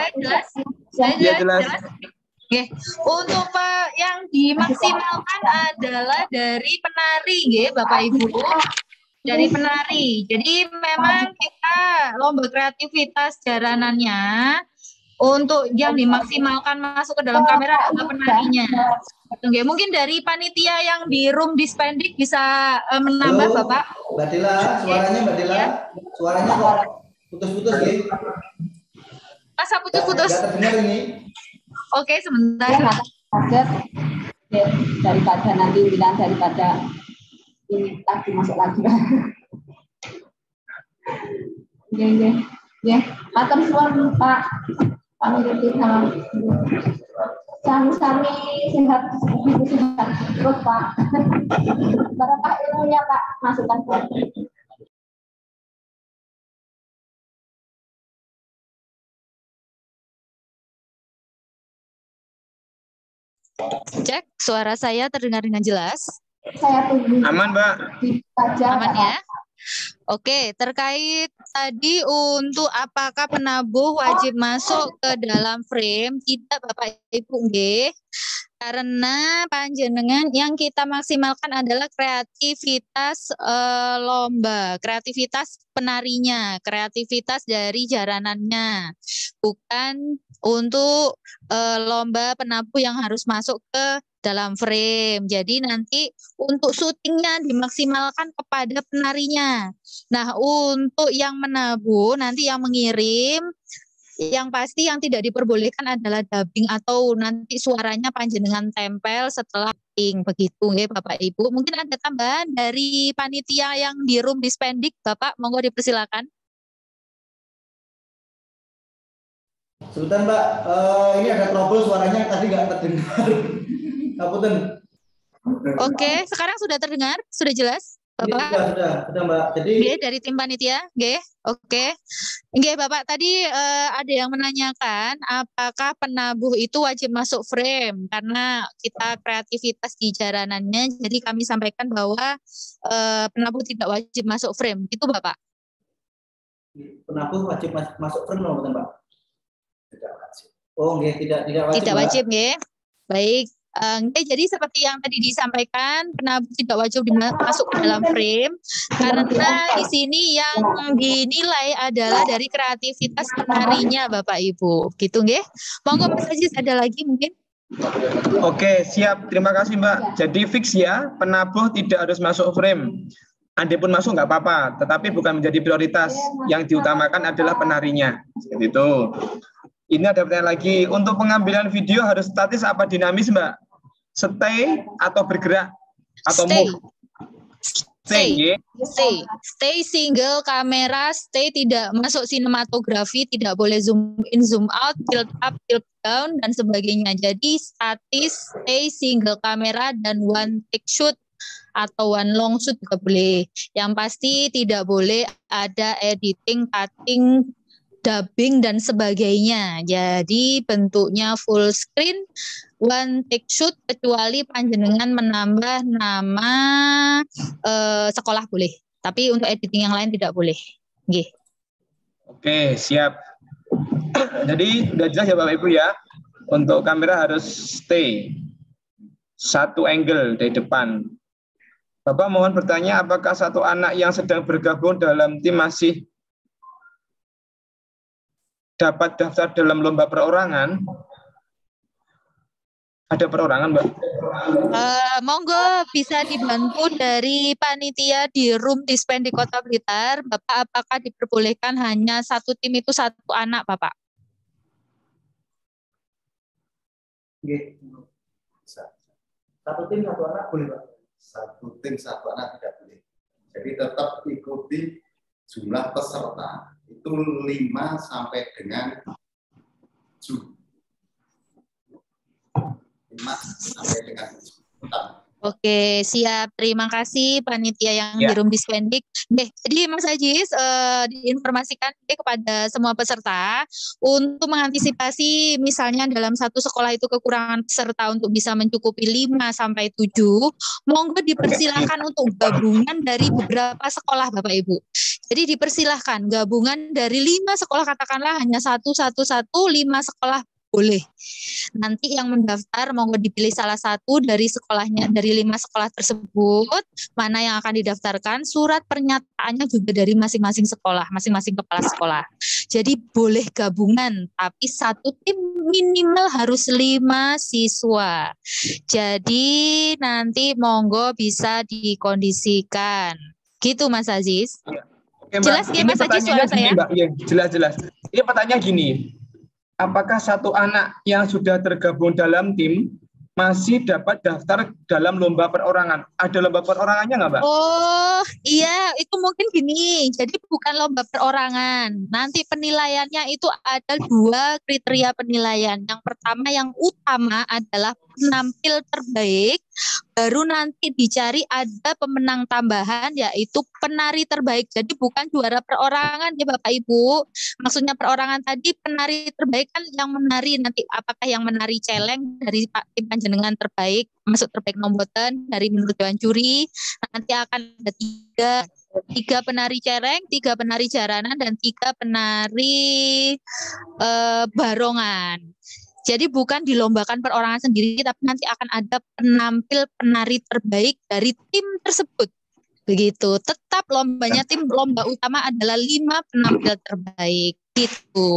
Saya jelas. Oke. Untuk yang dimaksimalkan adalah dari penari, nggih, Bapak Ibu. Dari penari. Jadi memang kita lomba kreativitas jaranannya untuk yang dimaksimalkan masuk ke dalam kamera adalah penarinya. Oke, mungkin dari panitia yang di room dispendik bisa menambah. Halo, Bapak. Mbak Dila, suaranya Mbak Dila. Ya. Suaranya kok putus-putus nih. Masa putus-putus? Nggak terdengar ini. Oke, sebentar. Daripada nanti bilang daripada ini lagi masuk lagi. Ya. Matur suwun Pak Panitia sami-sami sehat terus Pak. Berapa ilmunya Pak masukkan Pak. Cek, suara saya terdengar dengan jelas? Saya tunggu. Aman, Mbak. Aman ya? Oke, terkait tadi untuk apakah penabuh wajib masuk ke dalam frame, tidak Bapak Ibu nggih. Karena panjenengan yang kita maksimalkan adalah kreativitas lomba, kreativitas penarinya, kreativitas dari jaranannya, bukan untuk lomba penabuh yang harus masuk ke dalam frame. Jadi nanti untuk syutingnya dimaksimalkan kepada penarinya. Nah, untuk yang menabuh nanti yang mengirim, yang pasti yang tidak diperbolehkan adalah dubbing atau nanti suaranya panjenengan tempel setelah syuting, begitu ya Bapak Ibu. Mungkin ada tambahan dari panitia yang di room dispendik, Bapak, monggo dipersilakan. Sebentar Mbak, ini ada trouble suaranya tadi nggak terdengar. Ngapunten. Oke, sekarang sudah terdengar, sudah jelas, Bapak? Sudah Mbak. Jadi dari tim panitia, oke. Bapak tadi ada yang menanyakan apakah penabuh itu wajib masuk frame karena kita kreativitas di jaranannya, jadi kami sampaikan bahwa penabuh tidak wajib masuk frame, itu Bapak? Penabuh wajib masuk frame loh, Mbak? Tidak wajib. Oh, tidak wajib. Tidak wajib, baik. Jadi seperti yang tadi disampaikan, penabuh tidak wajib masuk ke dalam frame karena di sini yang dinilai adalah dari kreativitas penarinya Bapak Ibu, gitu nggih. Monggo Mas Ajis ada lagi mungkin? Oke, siap. Terima kasih Mbak. Jadi fix ya, penabuh tidak harus masuk frame. Andai pun masuk nggak apa-apa, tetapi bukan menjadi prioritas. Yang diutamakan adalah penarinya. Seperti itu. Ini ada pertanyaan lagi, untuk pengambilan video harus statis apa dinamis, Mbak? Stay atau bergerak? Atau move? Stay single kamera, stay tidak masuk sinematografi, tidak boleh zoom in, zoom out, tilt up, tilt down, dan sebagainya. Jadi statis, stay single kamera, dan one take shoot atau one long shoot juga boleh. Yang pasti tidak boleh ada editing, cutting, dubbing dan sebagainya. Jadi bentuknya full screen, one take shoot, kecuali panjenengan menambah nama sekolah boleh. Tapi untuk editing yang lain tidak boleh. Nggih. Oke, siap. Jadi udah jelas ya Bapak Ibu ya. Untuk kamera harus stay satu angle dari depan. Bapak mohon bertanya, apakah satu anak yang sedang bergabung dalam tim masih dapat daftar dalam lomba perorangan? Ada perorangan, Mbak? Monggo bisa dibantu dari panitia di room Dispen di Kota Blitar. Bapak, apakah diperbolehkan hanya satu tim itu satu anak, Bapak? Satu tim satu anak boleh, Pak? Satu tim satu anak tidak boleh. Jadi tetap ikuti jumlah peserta itu 5 sampai dengan 7. 5 sampai dengan 7. Oke, siap. Terima kasih panitia yang di room Dispendik. Jadi Mas Ajis diinformasikan kepada semua peserta untuk mengantisipasi misalnya dalam satu sekolah itu kekurangan peserta untuk bisa mencukupi 5 sampai 7, monggo dipersilahkan untuk gabungan dari beberapa sekolah Bapak Ibu. Jadi dipersilahkan gabungan dari 5 sekolah, katakanlah hanya 1, 5 sekolah boleh. Nanti yang mendaftar monggo dipilih salah satu dari sekolahnya, dari 5 sekolah tersebut, mana yang akan didaftarkan, surat pernyataannya juga dari masing-masing sekolah, masing-masing kepala sekolah. Jadi boleh gabungan, tapi satu tim minimal harus 5 siswa. Jadi nanti monggo bisa dikondisikan. Gitu Mas Aziz. Oke, Mbak. Jelas ya Mas Aziz suara saya? Iya, jelas. Ini pertanyaan gini. Apakah satu anak yang sudah tergabung dalam tim masih dapat daftar dalam lomba perorangan? Ada lomba perorangannya nggak, Mbak? Oh iya, itu mungkin gini. Jadi bukan lomba perorangan. Nanti penilaiannya itu ada 2 kriteria penilaian. Yang pertama, yang utama adalah penampil terbaik. Baru nanti dicari ada pemenang tambahan, yaitu penari terbaik. Jadi bukan juara perorangan ya Bapak Ibu. Maksudnya perorangan tadi penari terbaik kan yang menari nanti, apakah yang menari celeng dari tim panjenengan terbaik, masuk terbaik nomboten dari menurut Dewan Juri. Nanti akan ada 3 penari celeng, 3 penari jaranan, dan 3 penari barongan. Jadi bukan dilombakan perorangan sendiri, tapi nanti akan ada penampil penari terbaik dari tim tersebut. Begitu. Tetap lombanya lomba utama adalah 5 penampil terbaik. Gitu.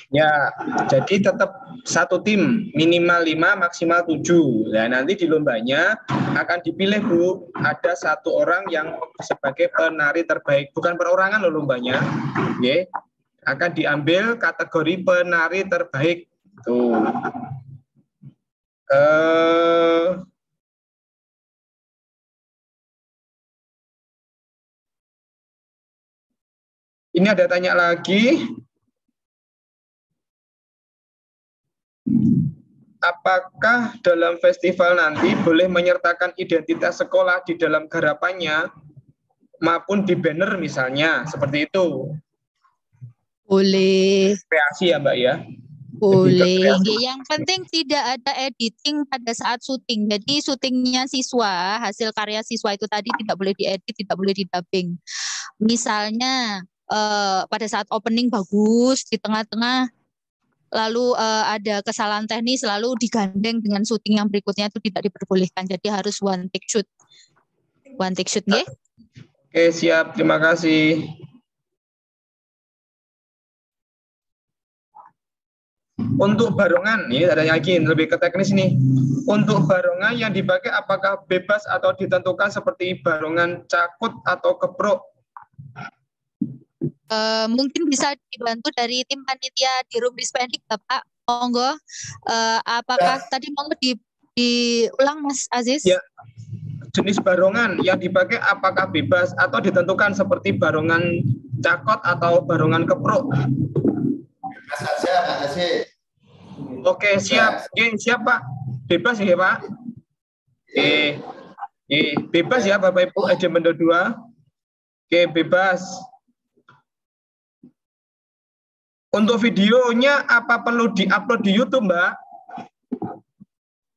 Ya, jadi tetap satu tim minimal 5 maksimal 7. Nah, nanti di lombanya akan dipilih Bu, ada 1 orang yang sebagai penari terbaik, bukan perorangan loh lombanya. Oke. Akan diambil kategori penari terbaik. Tuh. Ini ada tanya lagi. Apakah dalam festival nanti boleh menyertakan identitas sekolah di dalam garapannya maupun di banner misalnya, seperti itu? Boleh. Kreasi ya Mbak ya? Boleh. Yang penting tidak ada editing pada saat syuting. Jadi syutingnya siswa, hasil karya siswa itu tadi tidak boleh diedit, tidak boleh didubbing. Misalnya pada saat opening bagus, di tengah-tengah lalu ada kesalahan teknis, lalu digandeng dengan syuting yang berikutnya, itu tidak diperbolehkan. Jadi harus one take shoot. One take shoot, nggih? Oke, siap. Terima kasih. Untuk barongan, ini ada lagi lebih ke teknis nih. Untuk barongan yang dipakai apakah bebas atau ditentukan seperti barongan cakut atau keprok? Mungkin bisa dibantu dari tim panitia di room Dispendik, Bapak. Monggo. Apakah tadi monggo diulang Mas Aziz? Ya. Jenis barongan yang dipakai apakah bebas atau ditentukan seperti barongan cakot atau barongan keprok? Bebas saja, Mas Aziz. Oke, siap. Siap, Pak. Bebas ya, Pak? Oke. Bebas ya Bapak Ibu, agenda 2. Oke, bebas. Untuk videonya apa perlu diupload di YouTube, Mbak?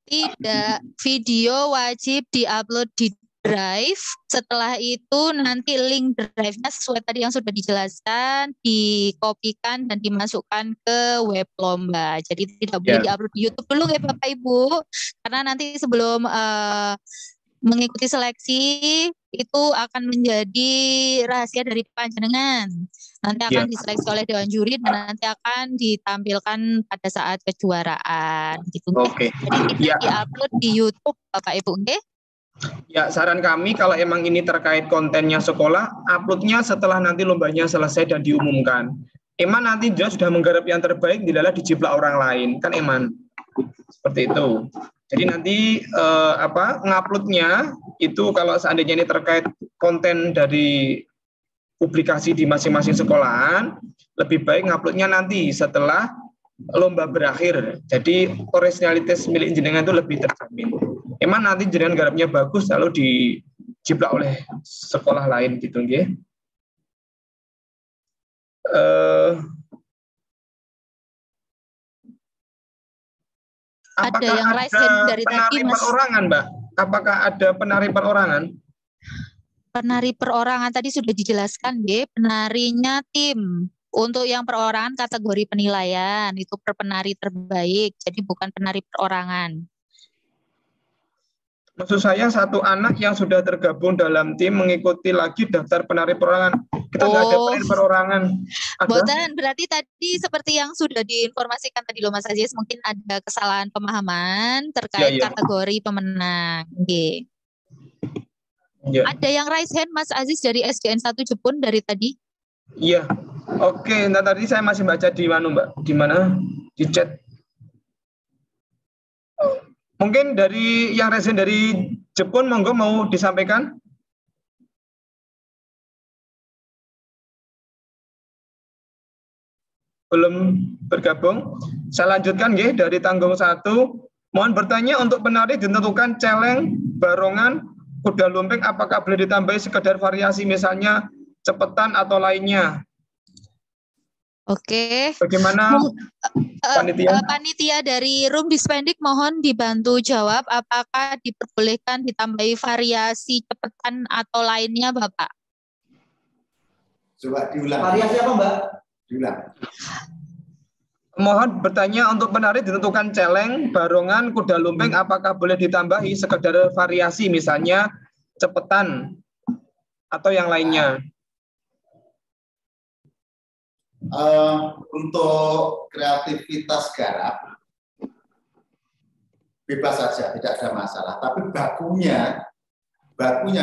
Tidak, video wajib diupload di Drive. Setelah itu nanti link Drive-nya sesuai tadi yang sudah dijelaskan, dikopikan dan dimasukkan ke web lomba. Jadi tidak boleh diupload di YouTube dulu ya Bapak Ibu, karena nanti sebelum mengikuti seleksi itu akan menjadi rahasia dari panjenengan. Nanti akan diseleksi oleh dewan juri dan nanti akan ditampilkan pada saat kejuaraan gitu. Oke. Jadi tidak diupload di YouTube Bapak Ibu, nggih? Ya, saran kami kalau emang ini terkait kontennya sekolah, uploadnya setelah nanti lombanya selesai dan diumumkan. Eman nanti dia sudah menggarap yang terbaik, tidaklah dijiplak orang lain, kan Eman? Seperti itu. Jadi nanti nguploadnya itu kalau seandainya ini terkait konten dari publikasi di masing-masing sekolahan, lebih baik nguploadnya nanti setelah lomba berakhir. Jadi originalitas milik jenengan itu lebih terjamin. Emang nanti jenengan garapnya bagus lalu dijiplak oleh sekolah lain gitu nggih. Ada yang raise hand dari tadi, Mas. Perorangan, Mbak? Apakah ada penari perorangan? Penari perorangan tadi sudah dijelaskan, nggih. Penarinya tim. Untuk yang perorangan kategori penilaian itu per penari terbaik, jadi bukan penari perorangan. Maksud saya satu anak yang sudah tergabung dalam tim mengikuti lagi daftar penari perorangan. Kita nggak ada penari perorangan. Boten, berarti tadi seperti yang sudah diinformasikan tadi loh Mas Aziz, mungkin ada kesalahan pemahaman terkait kategori pemenang. Okay. Ada yang raise hand Mas Aziz dari SDN 1 Jepun dari tadi? Iya. Oke, nah tadi saya masih baca di mana Mbak? Di mana? Di chat. Mungkin dari yang resen dari Jepun, monggo mau disampaikan? Belum bergabung. Saya lanjutkan nggih dari tanggung 1. Mohon bertanya untuk penari ditentukan celeng, barongan, kuda lumping apakah boleh ditambahi sekedar variasi misalnya cepetan atau lainnya? Oke. Bagaimana panitia? Panitia dari Room Dispendik mohon dibantu jawab apakah diperbolehkan ditambahi variasi cepetan atau lainnya, Bapak? Coba diulang. Variasi apa, Mbak? Diulang. Mohon bertanya untuk penari ditentukan celeng, barongan, kuda lumping apakah boleh ditambahi sekedar variasi misalnya cepetan atau yang lainnya? Untuk kreativitas garap bebas saja, tidak ada masalah. Tapi bakunya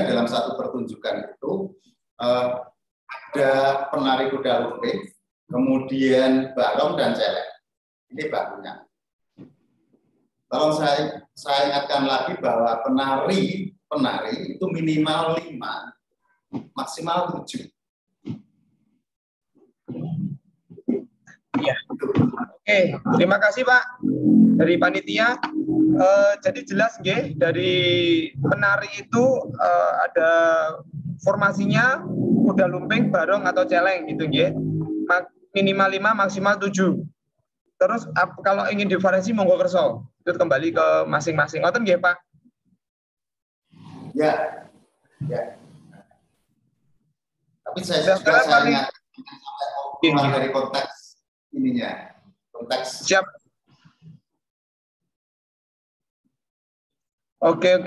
dalam satu pertunjukan itu ada penari kuda lumping, kemudian barong dan celeng. Ini bakunya. Tolong saya ingatkan lagi bahwa penari itu minimal 5, maksimal 7. Ya. Oke, terima kasih Pak dari panitia. Jadi jelas nggih, dari penari itu ada formasinya kuda lumping, barong atau celeng gitu nggih. Minimal 5, maksimal 7. Terus kalau ingin divariasi monggo kerso. Itu kembali ke masing-masing. Ngoten nggih Pak? Ya. Ya. Tapi saya juga saya ingat dari konteks ininya, konteks. Siap. Oke.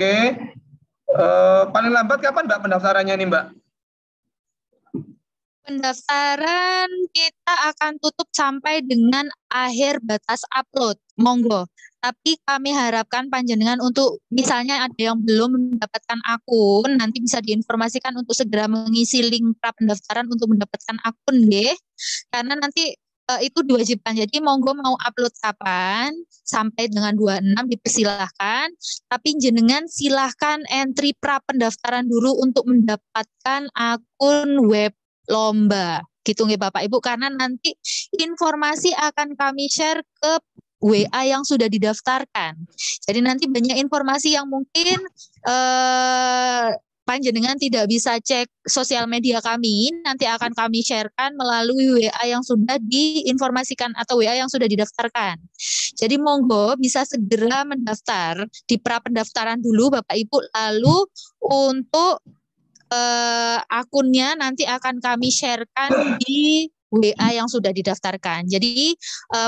Paling lambat kapan Mbak pendaftarannya nih Mbak? Pendaftaran kita akan tutup sampai dengan akhir batas upload. Monggo. Tapi kami harapkan panjenengan untuk misalnya ada yang belum mendapatkan akun, nanti bisa diinformasikan untuk segera mengisi link pra pendaftaran untuk mendapatkan akun nggih. Karena nanti itu diwajibkan. Jadi monggo mau upload kapan sampai dengan 26 dipersilahkan. Tapi jenengan silahkan entry pra pendaftaran dulu untuk mendapatkan akun web lomba. Gitu nggih Bapak Ibu, karena nanti informasi akan kami share ke WA yang sudah didaftarkan. Jadi nanti banyak informasi yang mungkin panjenengan tidak bisa cek sosial media kami, nanti akan kami sharekan melalui WA yang sudah diinformasikan atau WA yang sudah didaftarkan. Jadi monggo bisa segera mendaftar di pra pendaftaran dulu Bapak Ibu, lalu untuk akunnya nanti akan kami sharekan di WA yang sudah didaftarkan. Jadi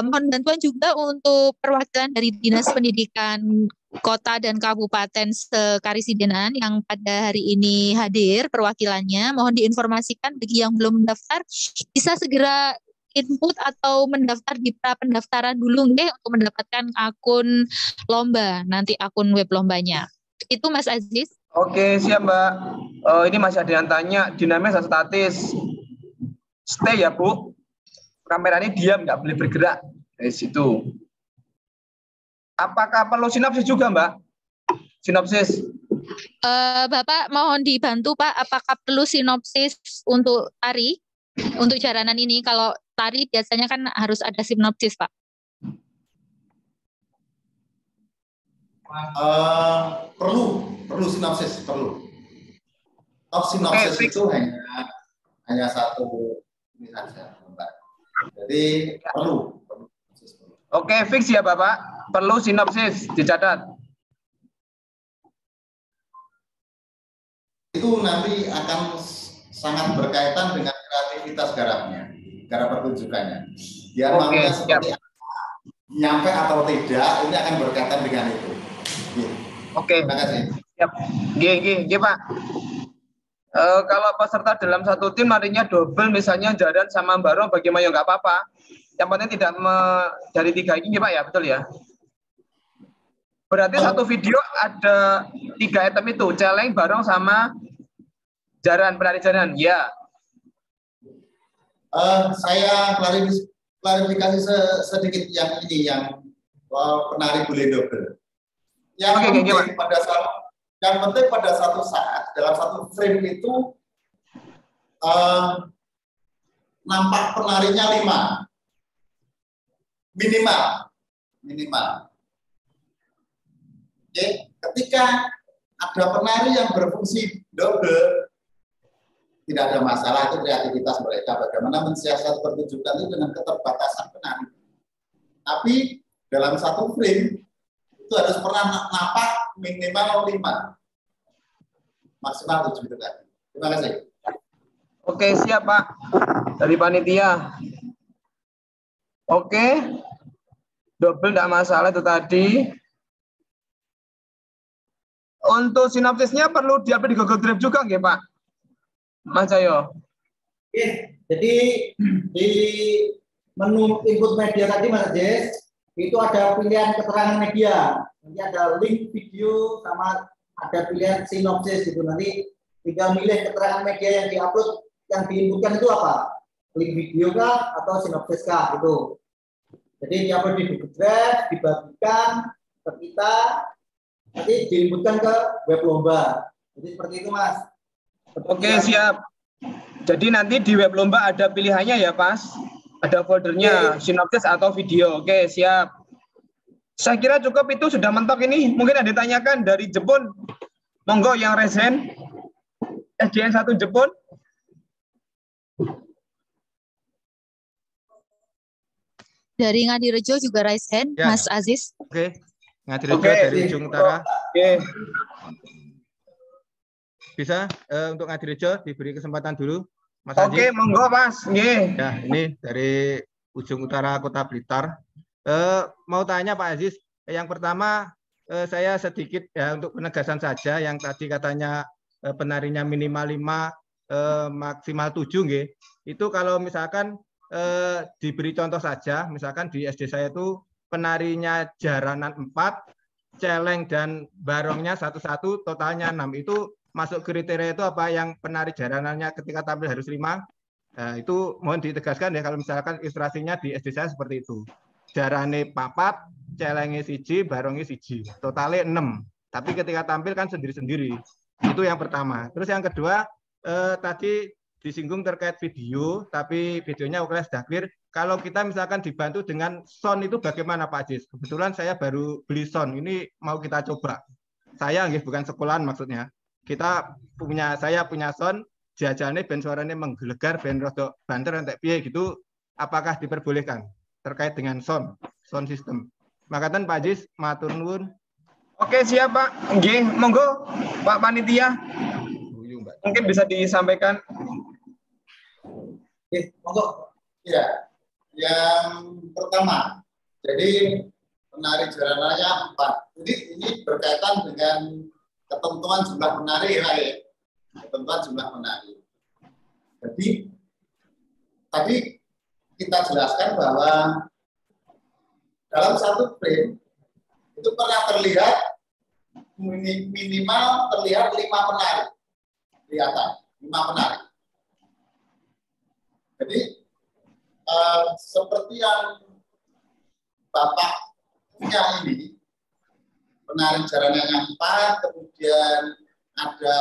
mohon bantuan juga untuk perwakilan dari Dinas Pendidikan Kota dan Kabupaten Sekarisidenan yang pada hari ini hadir perwakilannya. Mohon diinformasikan bagi yang belum mendaftar bisa segera input atau mendaftar di pra pendaftaran dulu nih untuk mendapatkan akun lomba, nanti akun web lombanya. Itu Mas Aziz. Oke, siap Mbak. Ini masih ada yang tanya, dinamika statis. Stay ya Bu. Kameranya diam, nggak boleh bergerak. Dari situ. Apakah perlu sinopsis juga Mbak? Sinopsis. Bapak mohon dibantu Pak, apakah perlu sinopsis untuk tari? Untuk jaranan ini, kalau tari biasanya kan harus ada sinopsis Pak. Perlu sinopsis, perlu. Sinopsis itu hanya satu ini saja, Mbak. Jadi perlu. Oke, fix ya Bapak. Perlu sinopsis, dicatat. Itu nanti akan sangat berkaitan dengan kreativitas garapnya, garap pertunjukannya. Biar maunya seperti apa, nyampe atau tidak, ini akan berkaitan dengan itu. Oke. Terima kasih. Siap. Gih, Pak. Kalau peserta dalam satu tim larinya double, misalnya Jaran sama Barong, bagaimana ya nggak apa-apa. Yang penting tidak dari 3 ini Pak ya, betul ya? Berarti satu video ada 3 item itu, celeng, Barong sama Jaran, penari Jaran, ya. Saya klarifikasi sedikit yang ini, yang penari boleh double. Yang penting pada satu saat dalam satu frame itu nampak penarinya 5 minimal. Oke, ketika ada penari yang berfungsi double, tidak ada masalah, itu kreativitas mereka bagaimana mensiasati pertunjukan itu dengan keterbatasan penari. Tapi dalam satu frame itu harus pernah nampak minimal 5, maksimal 7 itu tadi. Terima kasih. Oke, siap Pak dari panitia. Oke, double tidak masalah itu tadi. Untuk sinopsisnya perlu diupload di Google Drive juga nggih Pak Mas Cayo? Oke, jadi di menu input media tadi Mas Jess, itu ada pilihan keterangan media, nanti ada link video sama ada pilihan sinopsis gitu. Nanti tinggal milih keterangan media yang diupload, yang diinputkan itu apa, link video kah atau sinopsis kah gitu. Jadi diupload di Google Drive, dibagikan ke kita, nanti diinputkan ke web lomba. Jadi seperti itu Mas. Oke, siap. Jadi nanti di web lomba ada pilihannya ya Pas? Ada foldernya, sinopsis atau video. Oke, siap. Saya kira cukup, itu sudah mentok ini. Mungkin ada ditanyakan dari Jepun. Monggo yang resen. SDN 1 Jepun. Dari Ngadirejo juga raise hand, ya. Mas Aziz. Oke, Ngadirejo dari ujung utara. Oke. Bisa untuk Ngadirejo diberi kesempatan dulu, Mas Aziz. Oke, monggo Mas. Ya, ini dari ujung utara Kota Blitar. Mau tanya Pak Aziz, yang pertama saya sedikit ya untuk penegasan saja, yang tadi katanya penarinya minimal 5, maksimal 7 nggih. Itu kalau misalkan diberi contoh saja, misalkan di SD saya itu penarinya Jaranan 4, celeng dan barongnya 1-1, totalnya 6. Itu masuk kriteria itu apa, yang penari jaranannya ketika tampil harus 5? Nah, itu mohon ditegaskan ya, kalau misalkan ilustrasinya di SD saya seperti itu. Jarane 4, celenge 1, barongnya 1, totalnya 6. Tapi ketika tampil kan sendiri-sendiri. Itu yang pertama. Terus yang kedua, tadi disinggung terkait video, tapi videonya ukuran sudah clear. kalau kita misalkan dibantu dengan sound itu bagaimana Pak Ajis? Kebetulan saya baru beli sound, ini mau kita coba. Saya bukan sekolahan maksudnya. Saya punya sound, jajane ben suaranya menggelegar, ben rodok banter entek piye gitu. Apakah diperbolehkan terkait dengan sound system? Makatan Pak Ajis, matur nuwun. Oke, siap Pak. Nggih, monggo Pak Panitia. Mungkin bisa disampaikan. Oke, monggo. Ya, yang pertama, jadi penari jaranannya 4. Jadi ini berkaitan dengan ketentuan jumlah penari ya, ketentuan jumlah penari. Jadi tadi kita jelaskan bahwa dalam satu frame itu pernah terlihat minimal terlihat 5 penari, kelihatan 5 penari. Jadi seperti yang Bapak punya ini, penari jaranannya 4, kemudian ada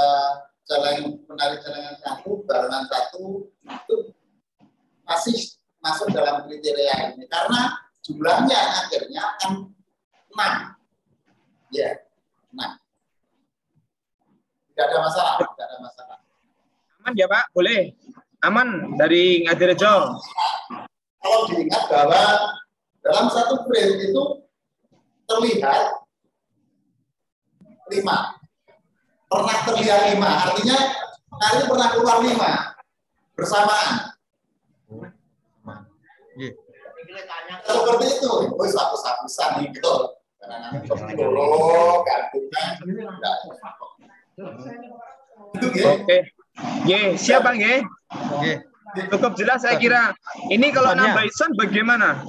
penari jarangan 1, barengan 1, itu masih masuk dalam kriteria ini karena jumlahnya akhirnya akan 6. Ya, 6. Tidak ada masalah, tidak ada masalah. Aman ya Pak, boleh. Aman dari Ngadirejo. Kalau diingat bahwa dalam satu frame itu terlihat 5. Pernah terlihat 5, artinya kali pernah keluar 5 bersamaan. Seperti itu, satu-satusan gitu. Karena nanti Oke. Siap Bang ya. Cukup jelas saya kira. Ini kalau nambah sound bagaimana?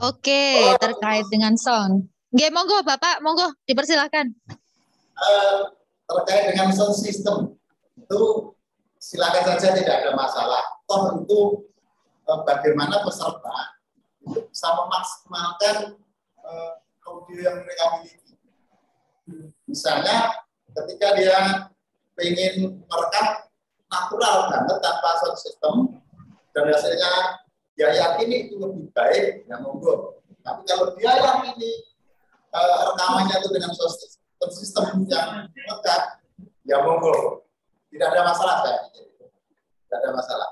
Oke, terkait dengan sound. Monggo Bapak, monggo dipersilakan. Terkait dengan sound system itu silakan saja, tidak ada masalah. Toh itu bagaimana peserta bisa memaksimalkan audio yang mereka miliki. Misalnya ketika dia ingin merekam natural banget tanpa sound system dan hasilnya dia yakini itu lebih baik, ya monggo. Tapi kalau dia yakini rekamannya itu dengan sound system yang lengkap, ya monggo. Tidak ada masalah saya pikir. Tidak ada masalah.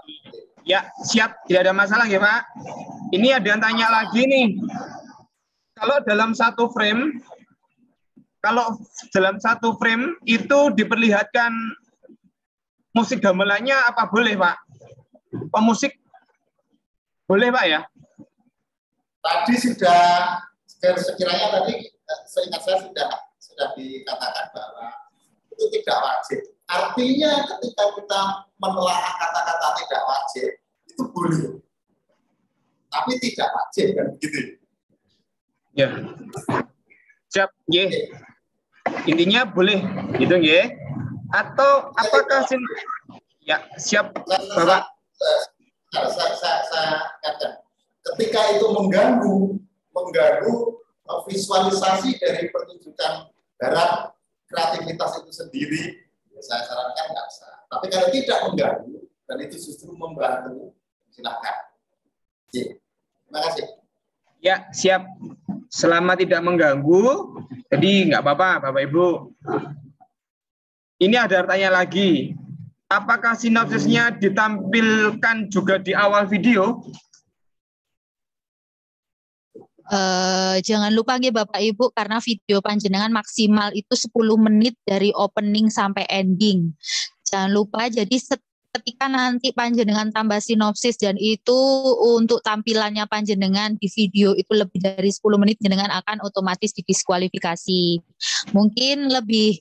Ya, siap. Tidak ada masalah ya Pak. Ini ada yang tanya lagi nih. Kalau dalam satu frame itu diperlihatkan musik gamelannya apa boleh Pak? Pemusik boleh Pak ya? Tadi sudah sekiranya tadi seingat saya sudah dikatakan bahwa itu tidak wajib. Artinya ketika kita menelaah kata-kata tidak wajib itu boleh, tapi tidak wajib kan begitu. Ya, siap, intinya boleh, gitu ya. Atau apakah ya siap, Bapak? Saya katakan, ketika itu mengganggu visualisasi dari pertunjukan barat kreativitas itu sendiri, saya sarankan nggak usah. Tapi kalau tidak mengganggu dan itu justru membantu, silakan. Terima kasih. Ya, siap. Selama tidak mengganggu, jadi nggak apa-apa, Bapak Ibu. Ini ada tanya lagi. Apakah sinopsisnya ditampilkan juga di awal video? Jangan lupa Bapak Ibu, karena video panjenengan maksimal itu 10 menit dari opening sampai ending. Jangan lupa, jadi ketika nanti panjenengan tambah sinopsis dan itu untuk tampilannya panjenengan di video itu lebih dari 10 menit, jenengan akan otomatis didiskualifikasi. Mungkin lebih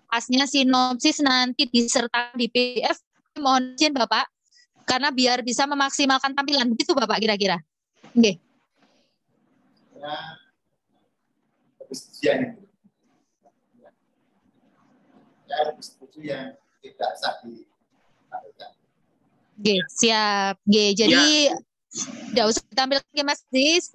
pasnya sinopsis nanti disertakan di PDF, mohon izin Bapak, karena biar bisa memaksimalkan tampilan. Begitu Bapak kira-kira? Oke. Lebih setuju lebih setuju yang tidak sah dilakukan. Siap. Jadi tidak usah ditampilkan Mas Dis,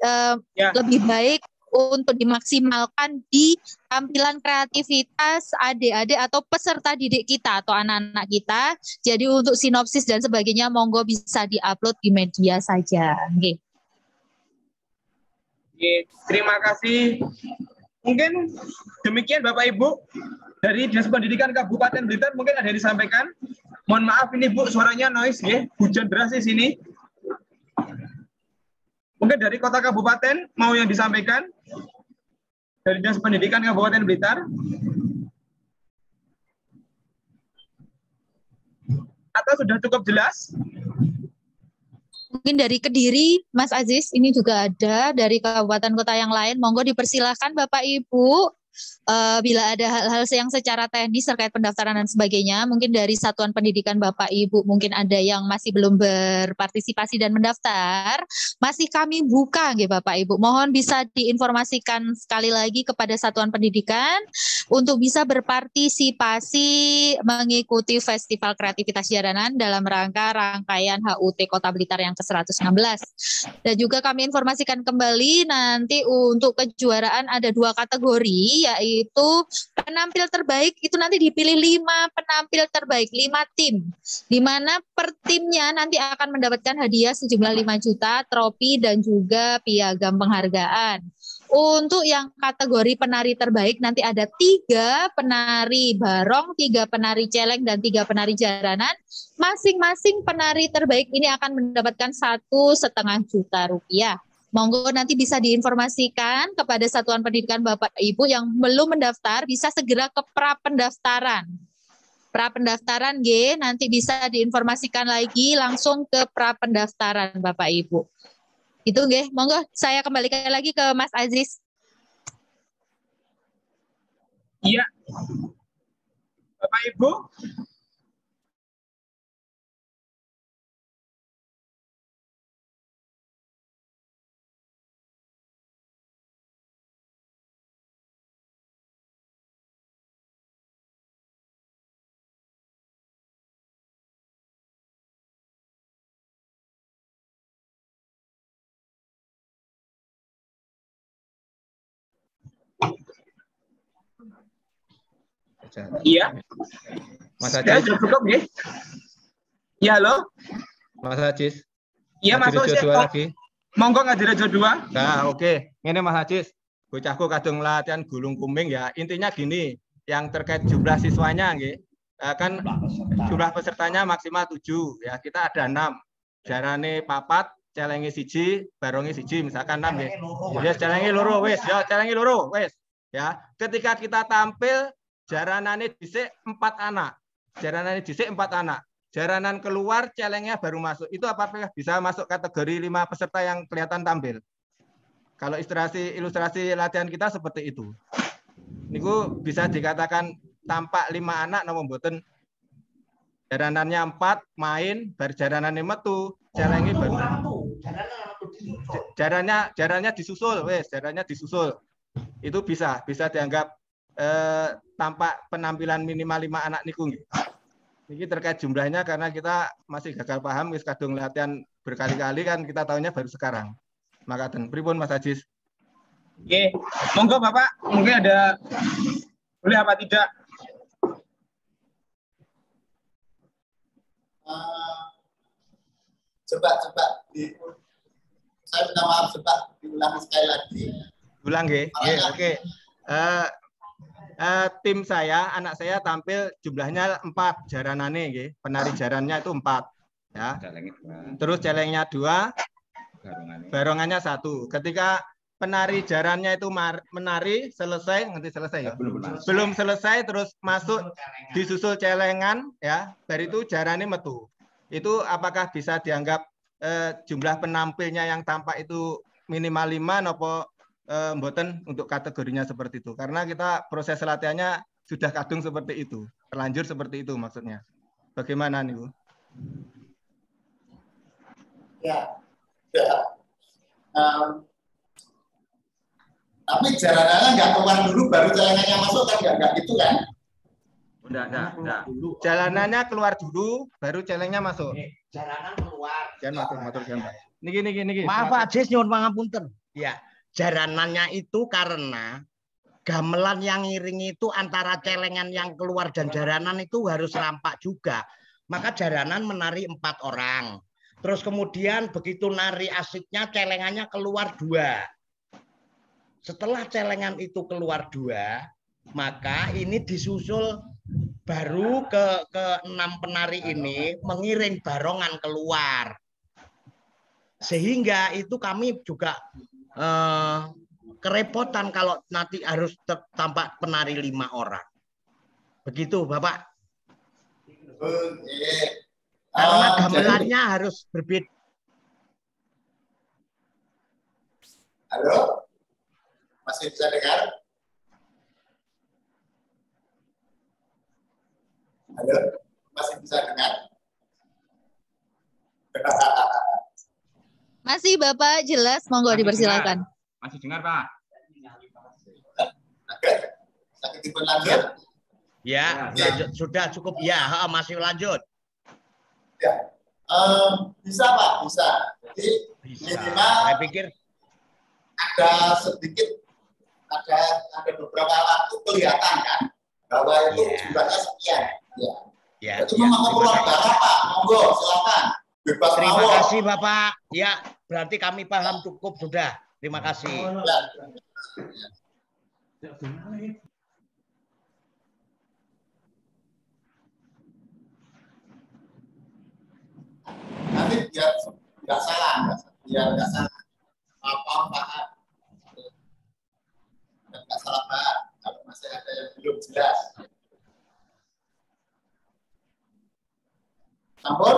lebih baik untuk dimaksimalkan di tampilan kreativitas adik-adik atau peserta didik kita atau anak-anak kita. Jadi untuk sinopsis dan sebagainya monggo bisa diupload di media saja. Oke. Oke, terima kasih. Mungkin demikian Bapak Ibu dari Dinas Pendidikan Kabupaten Blitar, mungkin ada yang disampaikan. Mohon maaf ini Bu, suaranya noise ya, hujan deras di sini. Mungkin dari Kota Kabupaten mau yang disampaikan dari Dinas Pendidikan Kabupaten Blitar? Atau sudah cukup jelas? Mungkin dari Kediri, Mas Aziz, ini juga ada dari kabupaten kota yang lain. Monggo dipersilahkan Bapak Ibu. Bila ada hal-hal yang secara teknis terkait pendaftaran dan sebagainya, mungkin dari Satuan Pendidikan Bapak Ibu, mungkin ada yang masih belum berpartisipasi dan mendaftar, masih kami buka nggih Bapak Ibu. Mohon bisa diinformasikan sekali lagi kepada Satuan Pendidikan untuk bisa berpartisipasi mengikuti Festival Kreativitas Jaranan dalam rangkaian HUT Kota Blitar yang ke-116. Dan juga kami informasikan kembali nanti untuk kejuaraan ada 2 kategori, yaitu penampil terbaik itu nanti dipilih 5 penampil terbaik, 5 tim, di mana per timnya nanti akan mendapatkan hadiah sejumlah 5 juta, trofi dan juga piagam penghargaan. Untuk yang kategori penari terbaik nanti ada 3 penari barong, 3 penari celeng dan 3 penari jaranan. Masing-masing penari terbaik ini akan mendapatkan 1,5 juta rupiah. Monggo nanti bisa diinformasikan kepada Satuan Pendidikan Bapak Ibu yang belum mendaftar bisa segera ke pra-pendaftaran. Pra-pendaftaran G nanti bisa diinformasikan lagi langsung ke pra-pendaftaran Bapak Ibu. Itu nggih, monggo saya kembalikan lagi ke Mas Aziz. Iya. Bapak Ibu. Iya. Mas Aziz. Cukup ya. Iya, halo. Mas Aziz. Iya, Mas Aziz. Lagi. Monggo ngajar Rejo 2. Nah, oke. Ini Mas Aziz. Bocahku kadung latihan gulung kumbing ya. Intinya gini, yang terkait jumlah siswanya nggih. Kan jumlah pesertanya maksimal 7 ya. Kita ada 6. Jarane papat, celenge 1, baronge 1, misalkan 6 nggih. Ya celenge loro wis, ya celenge loro wis. Ya, ketika kita tampil jaranane dhisik 4 anak. Jaranane dhisik 4 anak. Jaranan keluar celengnya baru masuk. Itu apakah bisa masuk kategori 5 peserta yang kelihatan tampil? Kalau ilustrasi latihan kita seperti itu. Niku bisa dikatakan tampak 5 anak namun mboten. Jaranannya 4 main, bar jaranane metu, celenge baru. Jarannya disusul, wes, jarannya disusul. Itu bisa dianggap tampak penampilan minimal 5 anak niku nggih. Ini terkait jumlahnya karena kita masih gagal paham wis kadung latihan berkali-kali kan kita tahunya baru sekarang. Makaten pripun Mas Aziz? Oke, monggo Bapak, mungkin ada boleh apa tidak? Coba saya minta maaf, coba diulangi sekali lagi. Ulang nggih. Oke. Tim saya, anak saya tampil jumlahnya 4 jaranane nggih. Penari jarannya itu 4 ya. Terus celengnya 2, barongannya 1. Ketika penari jarannya itu menari selesai, nanti selesai ya. Belum selesai terus masuk disusul celengan ya. Dari itu jarane metu. Itu apakah bisa dianggap jumlah penampilnya yang tampak itu minimal 5 nopo mboten untuk kategorinya seperti itu, karena kita proses latihannya sudah kadung seperti itu, terlanjur seperti itu maksudnya. Bagaimana nih Bu? Ya. Tapi jaranannya nggak keluar dulu baru celengannya masuk kan, nggak gitu kan? Enggak. Jalanannya keluar dulu baru celengnya masuk. Jalanan keluar. Jangan matur. Niki. Maaf Pak Aziz, nyuwun pangapunten. Ya. jaranannya itu karena gamelan yang ngiring itu antara celengan yang keluar dan jaranan itu harus rampak juga. Maka jaranan menari 4 orang. Terus kemudian begitu nari asiknya celengannya keluar 2. Setelah celengan itu keluar 2, maka ini disusul baru ke 6 penari ini mengiring barongan keluar. Sehingga itu kami juga kerepotan kalau nanti harus tampak penari 5 orang. Begitu, Bapak. Karena gamelannya harus berbeda. Halo? Masih bisa dengar? Halo? Masih bisa dengar? Masih Bapak, jelas, monggo dipersilakan. Masih dengar, Pak? Sakit lanjut? Ya, lanjut. Sudah cukup. Ya, masih lanjut. Ya, bisa Pak, bisa. Jadi bisa. Minimal Saya pikir ada sedikit, ada beberapa waktu kelihatan kan bahwa itu jumlahnya sekian. Ya. Itu mau keluar berapa? Monggo, silakan. Bebas terima mawar. kasih Bapak. Ya, berarti kami paham cukup sudah. Terima kasih. Nanti biar nggak salah, biar nggak salah. Paham. Dan nggak salah Pak. Kalau masih ada yang belum jelas. Sampun?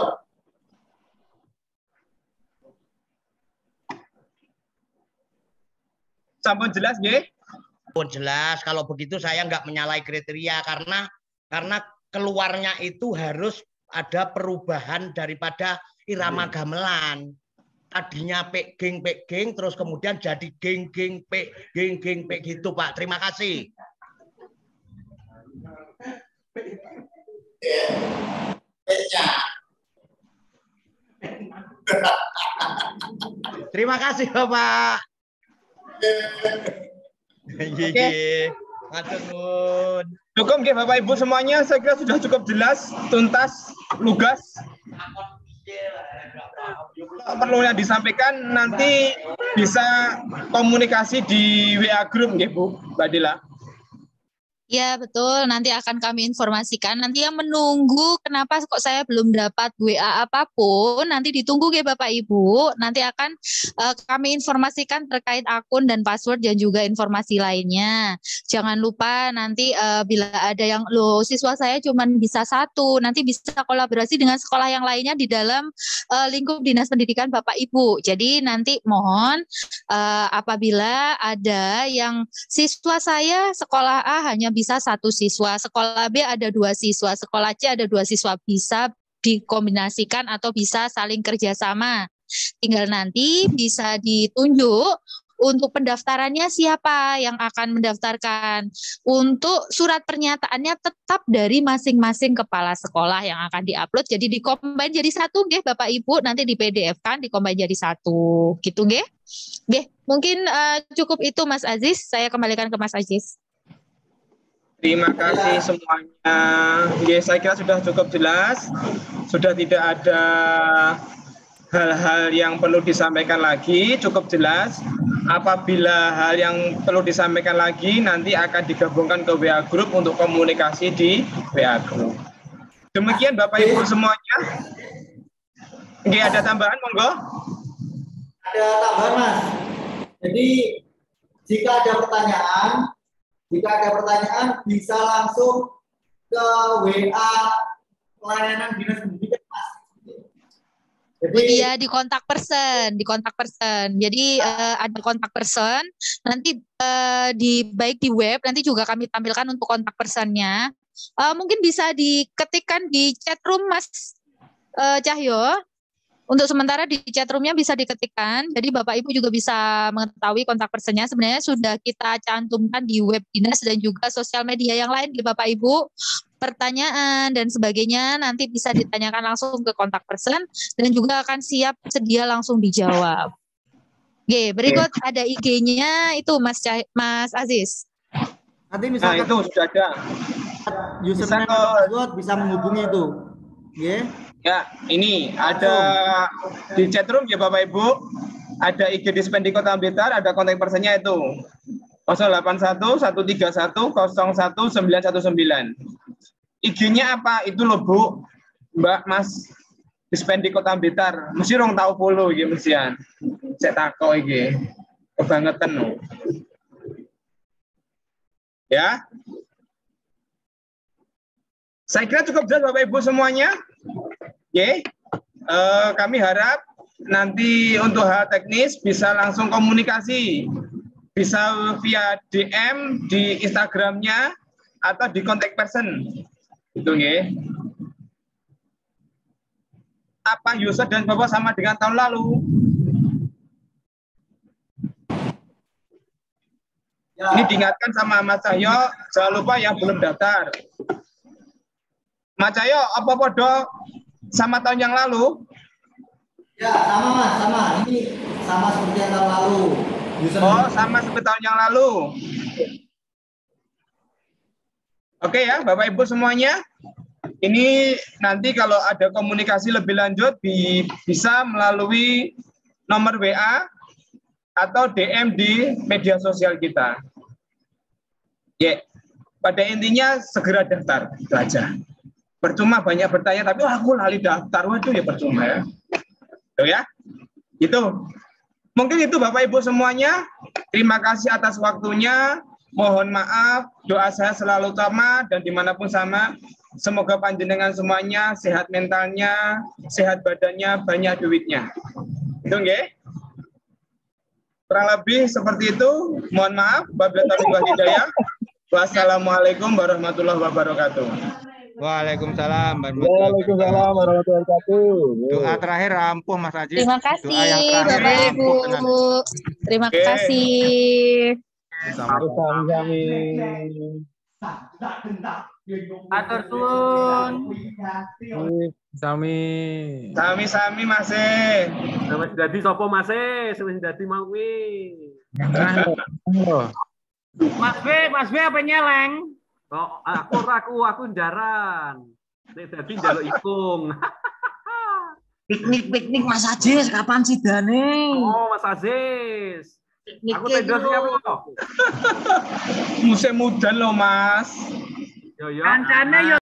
Sampun jelas, nggih? Sampun jelas. Kalau begitu saya nggak menyalahi kriteria karena keluarnya itu harus ada perubahan daripada irama gamelan. Tadinya pek geng terus kemudian jadi geng pek gitu Pak. Terima kasih. Terima kasih Bapak. Cukup nggih Bapak Ibu semuanya, saya kira sudah cukup jelas, tuntas, lugas. Perlu yang disampaikan nanti bisa komunikasi di WA group nggih Bu, Mbak Dila. Ya betul, nanti akan kami informasikan. Nanti yang menunggu kenapa kok saya belum dapat WA apapun, nanti ditunggu ya Bapak Ibu. Nanti akan kami informasikan terkait akun dan password dan juga informasi lainnya. Jangan lupa nanti bila ada yang siswa saya cuma bisa 1, nanti bisa kolaborasi dengan sekolah yang lainnya di dalam lingkup Dinas Pendidikan Bapak Ibu. Jadi nanti mohon apabila ada yang siswa saya sekolah A hanya bisa 1 siswa, sekolah B ada 2 siswa, sekolah C ada 2 siswa, bisa dikombinasikan atau bisa saling kerjasama. Tinggal nanti bisa ditunjuk untuk pendaftarannya siapa yang akan mendaftarkan. Untuk surat pernyataannya tetap dari masing-masing kepala sekolah yang akan diupload. Jadi dikombin jadi 1 nggih Bapak Ibu, nanti di PDF kan dikombin jadi 1. Gitu nggih. Nggih, mungkin cukup itu Mas Aziz. Saya kembalikan ke Mas Aziz. Terima kasih semuanya. Ya, saya kira sudah cukup jelas. Sudah tidak ada hal-hal yang perlu disampaikan lagi, cukup jelas. Apabila hal yang perlu disampaikan lagi, nanti akan digabungkan ke WA Group untuk komunikasi di WA Group. Demikian Bapak Ibu semuanya. Oke, ada tambahan, monggo? Ada tambahan, Mas. Jadi, jika ada pertanyaan bisa langsung ke WA pelayanan Dinas Pendidikan, Mas. Jadi iya di kontak person. Jadi ada kontak person. Nanti baik di web nanti juga kami tampilkan untuk kontak personnya. Mungkin bisa diketikkan di chat room Mas Cahyo. Untuk sementara di chat roomnya bisa diketikkan, jadi Bapak Ibu juga bisa mengetahui kontak personnya. Sebenarnya sudah kita cantumkan di web dinas dan juga sosial media yang lain di Bapak Ibu. Pertanyaan dan sebagainya nanti bisa ditanyakan langsung ke kontak person dan juga akan siap sedia langsung dijawab. Oke, berikut ada IG-nya itu Mas Aziz. Nanti Nah, misalkan itu sudah ada. username atau password bisa menghubungi itu. Oke. Ya, ini ada di chatroom ya Bapak Ibu. Ada IG Dispendi Kota Blitar, ada kontak personnya itu 081 131 01919. IG-nya apa? Itu loh Bu, Mbak Mas Dispendi Kota Blitar. Mesti rong tahu follow iki mestian. Saya takok iki. Kebangetan loh. Ya. Saya kira cukup jelas Bapak Ibu semuanya. Oke. Kami harap nanti untuk hal teknis bisa langsung komunikasi. Bisa via DM di Instagramnya atau di kontak person. Itu nggih. Apa user dan Bapak sama dengan tahun lalu? Ya. Ini diingatkan sama Mas Cahyo, jangan lupa yang belum daftar. Mas Cahyo, apa podo sama tahun yang lalu? Ya, sama Mas, sama. Ini sama seperti yang tahun lalu. Oh, sama seperti tahun yang lalu. Oke ya, Bapak Ibu semuanya. Ini nanti kalau ada komunikasi lebih lanjut bisa melalui nomor WA atau DM di media sosial kita. Ya, pada intinya segera daftar, itu aja. Percuma banyak bertanya, tapi aku lali daftar, waduh ya percuma ya. Tuh ya, itu. Mungkin itu Bapak Ibu semuanya. Terima kasih atas waktunya. Mohon maaf, doa saya selalu utama dan dimanapun sama. Semoga panjenengan semuanya sehat mentalnya, sehat badannya, banyak duitnya. Itu nggih? Kurang lebih seperti itu. Mohon maaf. Wabillahi taufiq wal hidayah. Wassalamualaikum warahmatullahi wabarakatuh. Waalaikumsalam Waalaikumsalam warahmatullahi wabarakatuh. Doa terakhir ampuh Mas Aziz. Terima kasih Doa yang terakhir Bapak Ibu. ampuh tenan. Terima Oke. kasih. Sami-sami. Atur suwun. Sami. Sami-sami masih. Wis dadi sapa Mas? Wis dadi mau kuwi. Mas B apa nyeleng? Oh, aku ndaran. Nek dadi njaluk ikung. Piknik Mas Aziz, kapan sih Dane? Oh, Mas Aziz. Aku Piknik tenda siap loh. Musim mudan loh Mas. Yo yo. Kancane yo